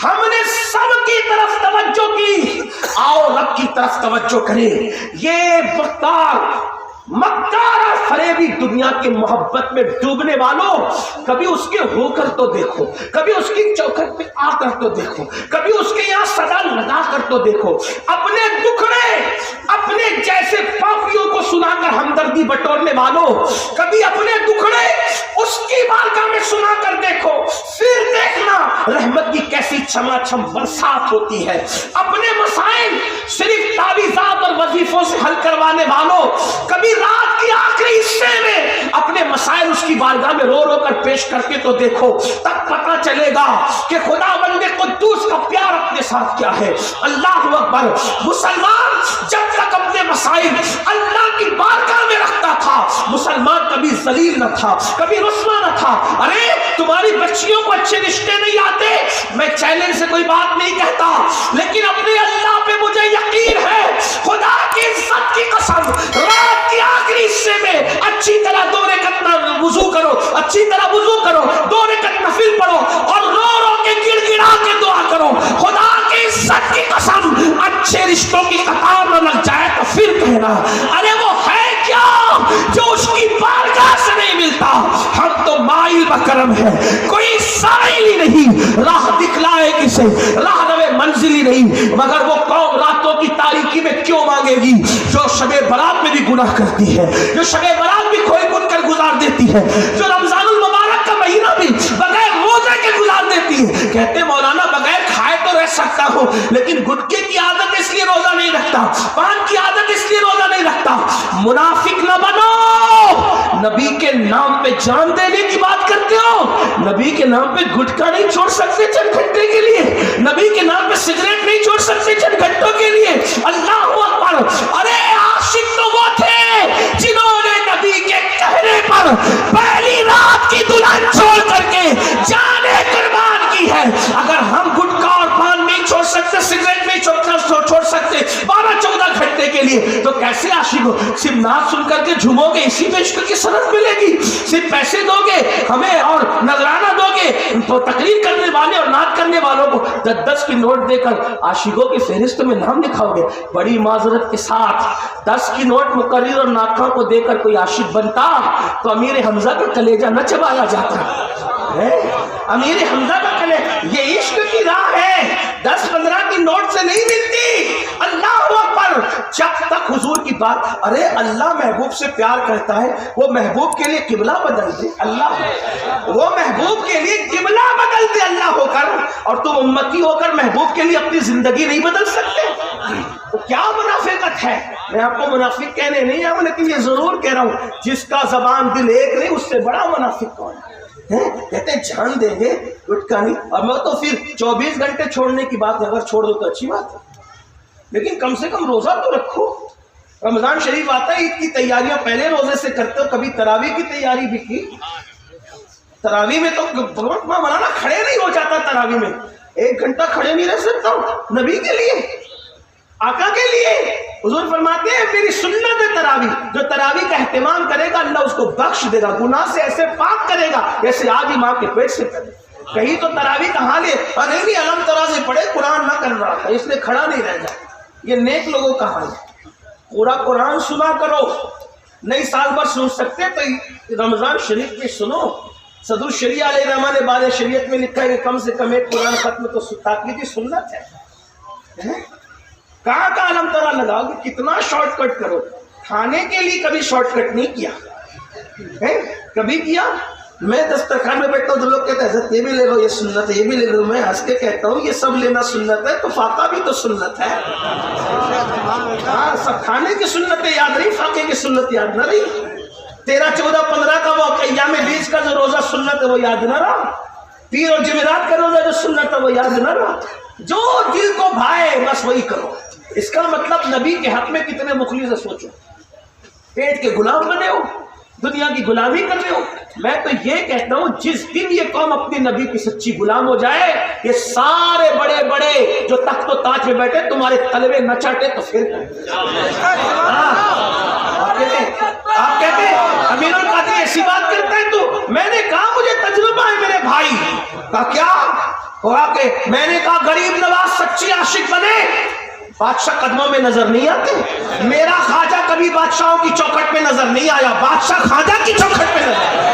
ہم نے سب کی طرف توجہ کی. آؤ رب کی طرف توجہ کریں. یہ مکار اور فریبی دنیا کی محبت میں ڈوبنے والوں، کبھی اس کے ہو کر تو دیکھو، کبھی اس کی چوکھٹ پہ آ کر تو دیکھو، کبھی اس کے یہاں صدا لگا کر تو دیکھو. اپنے دکھڑے اپنے جیسے پاپیوں کو سنا کر ہمدردی بٹورنے والوں، کبھی اپنے دکھڑے اس کی بارگاہ میں سنا کر دیکھو، پھر دیکھنا رحمت کی کیسی چھما چھم برسات ہوتی ہے. اپنے مسائل صرف تعویذات اور وظیفوں سے حل کروانے والوں، کبھی رات کی آخری حصے میں اپنے مسائل اس کی بارگاہ میں رو رو کر پیش کر کے تو دیکھو، تب پتہ چلے گا کہ خدا بندے قدوس کا پیار اپنے ساتھ کیا ہے. اللہ اکبر. مسلمان جب تک اپنے مسائل اللہ کی بارگاہ میں رکھتا تھا، مسلمان کبھی ذلیل نہ تھا، کبھی رسوا نہ تھا. ارے تمہاری بچیوں کو اچھے رشتے نہیں آتے، میں چیلنج سے کوئی بات نہیں کہتا، لیکن اپنے اللہ پہ مجھے یقین ہے، خدا کی عزت کی قسم، رات کی آخری حصے میں اچھی طرح 2 رکعت وضو کرو، اچھی طرح وضو کرو، 2 رکعت نفل پڑھو اور رو رو کے گڑ گڑا کے دعا کرو. خدا کی عزت کی قسم اچھے رشتوں کی قطار نہ لگ جائے تو پھر کہنا ارے وہ ہے کیا جو اس کی بارگاہ سے نہیں ملتا. ہم تو مائل بکرم ہے، کوئی سائل ہی نہیں، راہ دکھلائے کسے، راہ نوے منزل ہی نہیں. مگر وہ قوم راتوں کی تاریکی میں کیوں مانگے گی جو شب برات میں بھی گناہ کرتی ہے، جو شب برات بھی کھوئی بن کر گزار دیتی ہے، جو رمضان المبارک کا مہینہ بھی بغیر روزے کے گزار دیتی ہے. کہتے مولانا بغیر کھائے تو رہ سکتا ہوں، لیکن گٹکے کی عادت اس لیے روزہ نہیں رکھتا، پان کی عادت اس لیے روزہ نہیں رکھتا. منافق نہ بنو. نبی کے نام پہ جان دینے کی بات کرتے ہو، نبی کے نام پہ گٹکا نہیں چھوڑ سکتے چند گھنٹے کے لیے، نبی کے نام پہ سگریٹ نہیں چھوڑ سکتے چند گھنٹوں کے لیے. اللہ اکبر. ارے عاشق تو وہ تھے جنہوں نے نبی کے کہنے پر پہلی رات کی دلہن چھوڑ کر کے جانیں قربان کی ہے. اگر ہم گٹکا اور پان نہیں چھوڑ سکتے، سگریٹ نہیں چھوڑ سکتے 12-14 گھنٹے کے لیے، تو کیسے عاشق ہو؟ صرف نعت سن کر کے جھومو گے، اسی پہ عشق کی صنعت ملے گی. صرف پیسے دو گے ہمیں اور نذرانہ دو گے تو تقریر کرنے والے اور نعت کرنے والوں کو 10 کی نوٹ دے کر عاشقوں کی فہرست میں نام لکھاؤ گے. بڑی معذرت کے ساتھ 10 کی نوٹ مقرر اور ناکھوں کو دے کر کوئی عاشق بنتا تو امیر حمزہ کا کلیجہ نہ چبایا جاتا. امیر حمزہ کا کلیجہ، یہ عشق کی راہ ہے، 10-15 کی نوٹ سے نہیں ملتی. اللہ اکبر. جب تک حضور کی بات، ارے اللہ محبوب سے پیار کرتا ہے، وہ محبوب کے لیے قبلہ بدل دے. اللہ وہ محبوب کے لیے قبلہ بدل دے اللہ ہو کر، اور تم امتی ہو کر محبوب کے لیے اپنی زندگی نہیں بدل سکتے. تو کیا منافقت ہے؟ میں آپ کو منافق کہنے نہیں آؤں، لیکن یہ ضرور کہہ رہا ہوں جس کا زبان دل ایک نہیں، اس سے بڑا منافق کون ہے؟ کہتے ہیں جان دیں گے گٹکا نہیں. اور میں تو پھر 24 گھنٹے چھوڑنے کی بات اگر چھوڑ دو تو اچھی بات ہے، لیکن کم سے کم روزہ تو رکھو. رمضان شریف آتا ہے، عید کی تیاریاں پہلے روزے سے کرتے ہو، کبھی تراویح کی تیاری بھی کی. تراویح میں تو مولانا کھڑے نہیں ہو جاتا، تراویح میں 1 گھنٹہ کھڑے نہیں رہ سکتا ہوں نبی کے لیے، آقا کے لیے. حضور فرماتے ہیں میری سنت ہے تراویح، جو تراویح کا اہتمام کرے گا اللہ اس کو بخش دے گا، گناہ سے ایسے پاک کرے گا جیسے آج ہی ماں کے پیٹ سے کرے. کہیں تو تراویح کا حال ہے اور نہیں علم ترازی پڑھے قرآن نہ کر رہا تھا اس لیے کھڑا نہیں رہ جائے. یہ نیک لوگوں کا حال ہے. پورا قرآن سنا کرو، نہیں سال بھر سن سکتے تو رمضان شریف میں سنو. صدر الشریعہ علیہ الرحمٰن نے بارے شریعت میں لکھا ہے کہ کم سے کم 1 قرآن ختم تو تاکیدی سنت ہے. کہاں کا علم ترا لگاؤ گے، کتنا شارٹ کٹ کرو. کھانے کے لیے کبھی شارٹ کٹ نہیں کیا، کبھی کیا؟ میں دسترخوان میں بیٹھتا ہوں تو لوگ کہتے ہیں حضرت یہ بھی لے لو، یہ سنت ہے، یہ بھی لے لو. میں ہنس کے کہتا ہوں یہ سب لینا سنت ہے تو فاقہ بھی تو سنت ہے. ہاں سب کھانے کی سنتیں یاد رہی، فاقے کی سنت یاد نہ رہی. 13, 14, 15 کا وہ ایام بیچ کا جو روزہ سنت ہے وہ یاد نہ رہا. پیر اور جمعرات کا روزہ جو سنت ہے وہ یاد نہ رہا. جو دل کو بھائے بس وہی کرو. اس کا مطلب نبی کے حق میں کتنے مخلص ہے سوچو. پیٹ کے غلام بنے ہو، دنیا کی غلامی کر رہے ہو. میں تو یہ کہتا ہوں جس دن یہ قوم اپنی نبی کی سچی غلام ہو جائے، یہ سارے بڑے بڑے جو تخت و تاج میں بیٹھے تمہارے تلوے نہ چاٹے تو پھر آپ کہتے ہیں امیر القادری ایسی بات کرتا ہے تو میں نے کہا مجھے تجربہ ہے میرے بھائی. کہا کیا؟ کہا کہ میں نے کہا غریب نواز سچی عاشق بنے بادشاہ قدموں میں نظر نہیں آتے. میرا خواجہ کبھی بادشاہوں کی چوکھٹ میں نظر نہیں آیا, بادشاہ خواجہ کی چوکھٹ میں نظر آیا.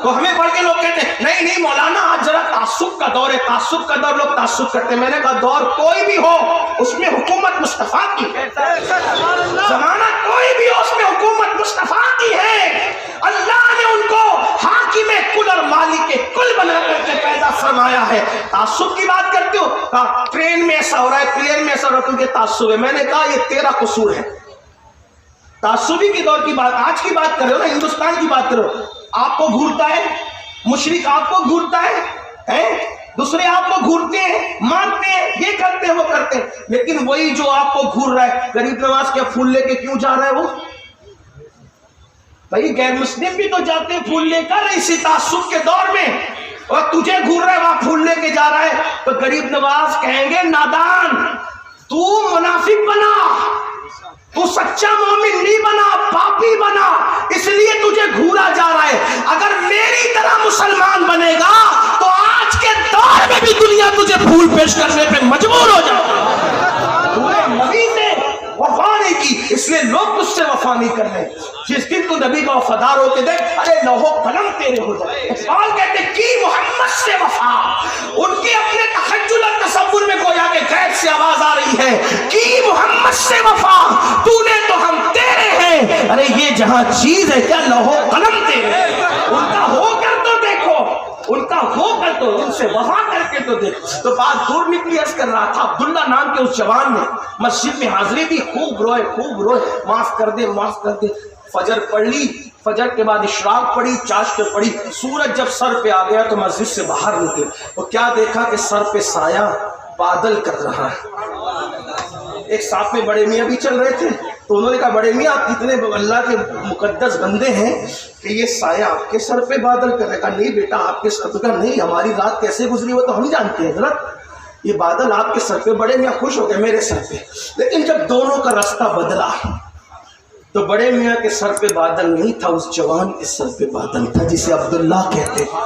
تو ہمیں پڑھ کے لوگ کہتے ہیں نہیں نہیں مولانا آج ذرا تعصب کا دور ہے, تعصب کا دور, لوگ تعصب کرتے ہیں. میں نے کہا دور کوئی بھی ہو اس میں حکومت مصطفیٰ کی ہے, زمانہ کوئی بھی ہو اس میں حکومت مصطفیٰ کی ہے. اللہ نے ان کو حاکم کل اور مالک کل بنا کر کے پیدا فرمایا ہے. تعصب کی بات کرتے ہو, کہا ٹرین میں ایسا ہو رہا ہے, پلین میں ایسا ہو رہا ہے, کیونکہ تعصب ہے. میں نے کہا یہ تیرا قصور ہے. تعصبی کے دور کی بات, آج کی بات کر رہے ہو نا, ہندوستان کی بات کرو. آپ کو گھورتا ہے مشرک, آپ کو گھورتا ہے, دوسرے آپ کو گھورتے ہیں, مانتے ہیں, یہ کرتے ہیں وہ کرتے ہیں. لیکن وہی جو آپ کو گھور رہا ہے, غریب نواز کیا پھول لے کے کیوں جا رہا ہے وہ؟ بھائی غیر مسلم بھی تو جاتے ہیں پھول لے کر اسی تعصب کے دور میں, اور تجھے گھور رہا ہے وہاں پھول لے کے جا رہا ہے. تو غریب نواز کہیں گے نادان, تو منافق بنا, تو سچا مومن نہیں بنا, پاپی بنا, اس لیے تجھے گھورا جا رہا ہے. اگر میری طرح مسلمان بنے گا تو آج کے دور میں بھی دنیا تجھے پھول پیش کرنے پہ مجبور ہو جائے. تو نبی سے وفا نہیں کی, اس لیے لوگ تجھ سے وفا نہیں کر رہے. جس دن تو نبی کا وفادار ہو کے دیکھ, ارے لوہو قلم تیرے ہو جائے. اقبال کہتے کی محمد سے وفا, ان کے اپنے تخیل اور تصور میں گویا کہ غیب سے آواز آ رہی ہے, کی محمد سے وفا, تو نے تو ہم تیرے ہیں. ارے یہ جہاں چیز ہے کیا لوہو قلم تیرے, ان کا ہو کر تو دیکھو, ان کا ہو کر تو ان سے وفا کر کے تو دیکھ. تو بات دور نکلی, عرض کر رہا تھا عبداللہ نام کے اس جوان نے مسجد میں حاضری دی, خوب روئے خوب روئے, معاف کر دے معاف کر دے. فجر پڑھ لی, فجر کے بعد اشراق پڑھی, چاشت پڑھی. سورج جب سر پہ آ گیا تو مسجد سے باہر نکلے, تو کیا دیکھا کہ سر پہ سایہ بادل کر رہا ہے. ایک ساتھ میں بڑے میاں بھی چل رہے تھے, تو انہوں نے کہا بڑے میاں آپ کتنے اللہ کے مقدس بندے ہیں کہ یہ سایہ آپ کے سر پہ بادل کر رہا ہے. کہا نہیں بیٹا آپ کے سر پہ, نہیں ہماری رات کیسے گزری وہ تو ہم جانتے ہیں حضرت, یہ بادل آپ کے سر پہ. بڑے میاں خوش ہو گئے میرے سر پہ. لیکن جب دونوں کا راستہ بدلا تو بڑے میاں کے سر پہ بادل نہیں تھا, اس جوان کے سر پہ بادل تھا جسے عبداللہ کہتے ہیں.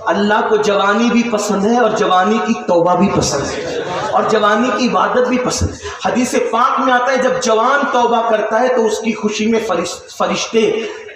اللہ کو جوانی بھی پسند ہے اور جوانی کی توبہ بھی پسند ہے اور جوانی کی عبادت بھی پسند ہے. حدیث پاک میں آتا ہے جب جوان توبہ کرتا ہے تو اس کی خوشی میں فرشتے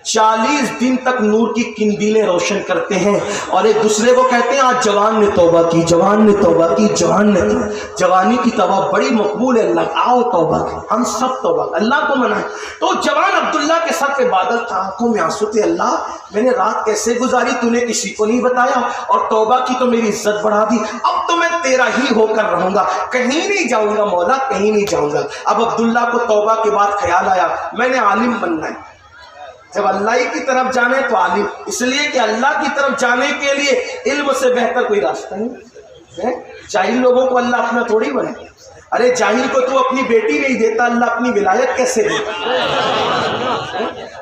40 دن تک نور کی قندیلیں روشن کرتے ہیں اور ایک دوسرے کو کہتے ہیں آج جوان نے توبہ کی, جوان نے توبہ کی, جوان نے توبہ. جوانی کی توبہ بڑی مقبول ہے, لگاؤ توبہ کی, ہم سب توبہ اللہ کو منائیں. تو جوان عبداللہ کے سر پہ بادل تھا, آنکھوں میں آنسو تھے, اللہ میں نے رات کیسے گزاری تو نے کسی کو نہیں بتایا, اور توبہ کی تو میری عزت بڑھا دی, اب تو میں تیرا ہی ہو کر رہوں گا, کہیں نہیں جاؤں گا مولا, کہیں نہیں جاؤں گا. اب عبداللہ کو توبہ کے بعد خیال آیا میں نے عالم بننا ہے. جب اللہ کی طرف جانے تو عالم, اس لیے کہ اللہ کی طرف جانے کے لیے علم سے بہتر کوئی راستہ نہیں ہے. جاہل لوگوں کو اللہ اپنا تھوڑی بنے. ارے جاہل کو تو اپنی بیٹی نہیں دیتا, اللہ اپنی ولایت کیسے دیتا؟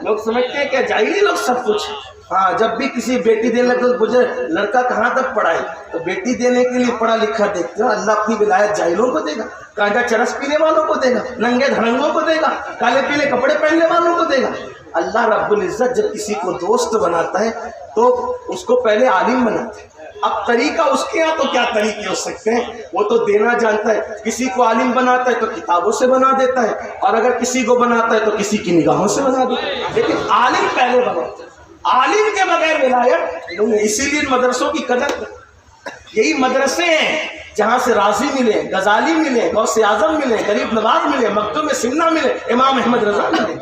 لوگ سمجھتے ہیں کہ جاہلی لوگ سب کچھ. ہاں جب بھی کسی بیٹی دینے لگے تو مجھے لڑکا کہاں تک پڑھا ہے, تو بیٹی دینے کے لیے پڑھا لکھا دیکھتے ہیں. اللہ اپنی ولایت جاہلوں کو دے گا, گانجا چرس پینے والوں کو دے گا, ننگے دھڑنگوں کو دے گا, کالے پیلے کپڑے پہننے والوں کو دے گا. اللہ رب العزت جب کسی کو دوست بناتا ہے تو اس کو پہلے عالم بناتا ہے. اب طریقہ اس کے یہاں تو کیا طریقے ہو سکتے ہیں, وہ تو دینا جانتا ہے. کسی کو عالم بناتا ہے تو کتابوں سے بنا دیتا ہے, اور اگر کسی کو بناتا ہے تو کسی کی نگاہوں سے بنا دیتا ہے. لیکن عالم پہلے بناتا ہے, عالم کے بغیر ولایت. اسی لیے مدرسوں کی قدر, یہی مدرسے ہیں جہاں سے راضی ملے, غزالی ملے, غوث اعظم ملے, غریب نواز ملے, مکتوم سمنہ ملے, امام احمد رضا ملے.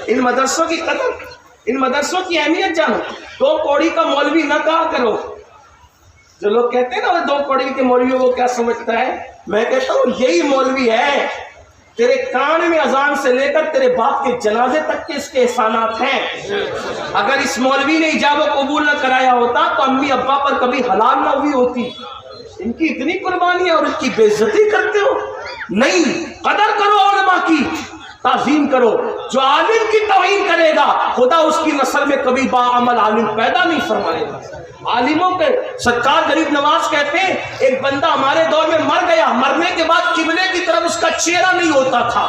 ان مدرسوں کی قدر, ان مدرسوں کی اہمیت جانو. 2 کوڑی کا مولوی نہ کہا کرو. جو لوگ کہتے ہیں نا وہ 2 کوڑی کے مولویوں کو کیا سمجھتا ہے, میں کہتا ہوں یہی مولوی ہے. تیرے کان میں اذان سے لے کر تیرے باپ کے جنازے تک کے اس کے احسانات ہیں. اگر اس مولوی نے ایجاب و قبول نہ کرایا ہوتا تو امی ابا پر کبھی حلال نہ ہوئی ہوتی. ان کی اتنی قربانی اور ان کی بے عزتی کرتے ہو. نہیں, قدر کرو علماء کی, تعظیم کرو. جو عالم کی توہین کرے گا خدا اس کی نسل میں کبھی باعمل عالم پیدا نہیں فرمائے گا. عالموں کے سرکار غریب نواز کہتے ہیں ایک بندہ ہمارے دور میں مر گیا, مرنے کے بعد قبلے کی طرف اس کا چہرہ نہیں ہوتا تھا.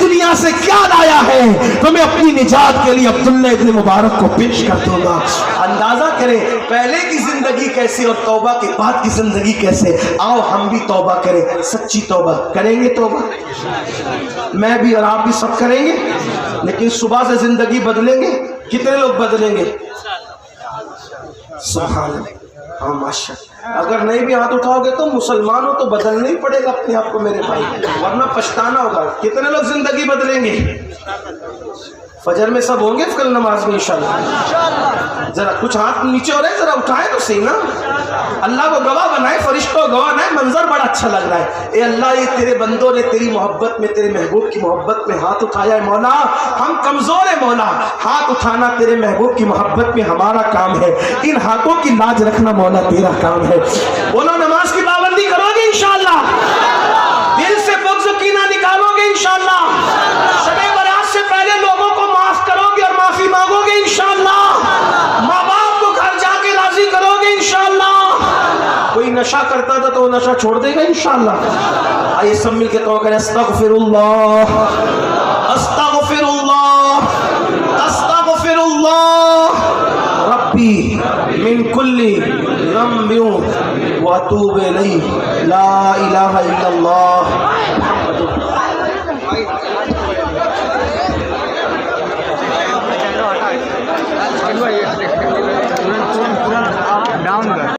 دنیا سے کیا لایا ہے تو میں اپنی نجات کے لیے عبداللہ ابن مبارک کو پیش کر دوں گا. اندازہ کریں پہلے کی زندگی کیسی اور توبہ کے بعد کی زندگی کیسے. آؤ ہم بھی توبہ کریں, سچی توبہ کریں گے. توبہ میں بھی اور آپ بھی سب کریں گے, لیکن صبح سے زندگی بدلیں گے. کتنے لوگ بدلیں گے؟ سبحان اللہ. ہاں ماشاء اللہ. اگر نہیں بھی ہاتھ اٹھاؤ گے تو مسلمان ہو تو بدلنا ہی پڑے گا اپنے آپ کو میرے بھائی, ورنہ پچھتانا ہوگا. کتنے لوگ زندگی بدلیں گے؟ فجر میں سب ہوں گے کل نماز میں انشاءاللہ. ذرا کچھ ہاتھ نیچے ہو رہے ہیں, ذرا اٹھائیں تو صحیح نا. اللہ کو گواہ بنائے, فرشتوں کو گواہ بنائے. منظر بڑا اچھا لگ رہا ہے. اے اللہ یہ تیرے بندوں نے تیری محبت میں, تیرے محبوب کی محبت میں ہاتھ اٹھایا ہے مولا. ہم کمزور ہیں مولا, ہاتھ اٹھانا تیرے محبوب کی محبت میں ہمارا کام ہے. ان ہاتھوں کی لاج رکھنا مولا تیرا کام ہے. بولو نماز کی پابندی کرو گے انشاءاللہ, دل سے بغض و کینہ نکالو گے انشاءاللہ, شب برات سے پہلے لوگوں کو معاف کرو گے اور معافی مانگو گے انشاءاللہ, ماں باپ کو گھر جا کے راضی کرو گے انشاءاللہ. کوئی نشہ کرتا تھا تو وہ نشہ چھوڑ دے گا انشاءاللہ. آئیے سب مل کے تو کریں استغفر اللہ, استغفر اللہ, استغفر اللہ ربی من کل ذنب واتوب الیہ. لا الہ الا اللہ.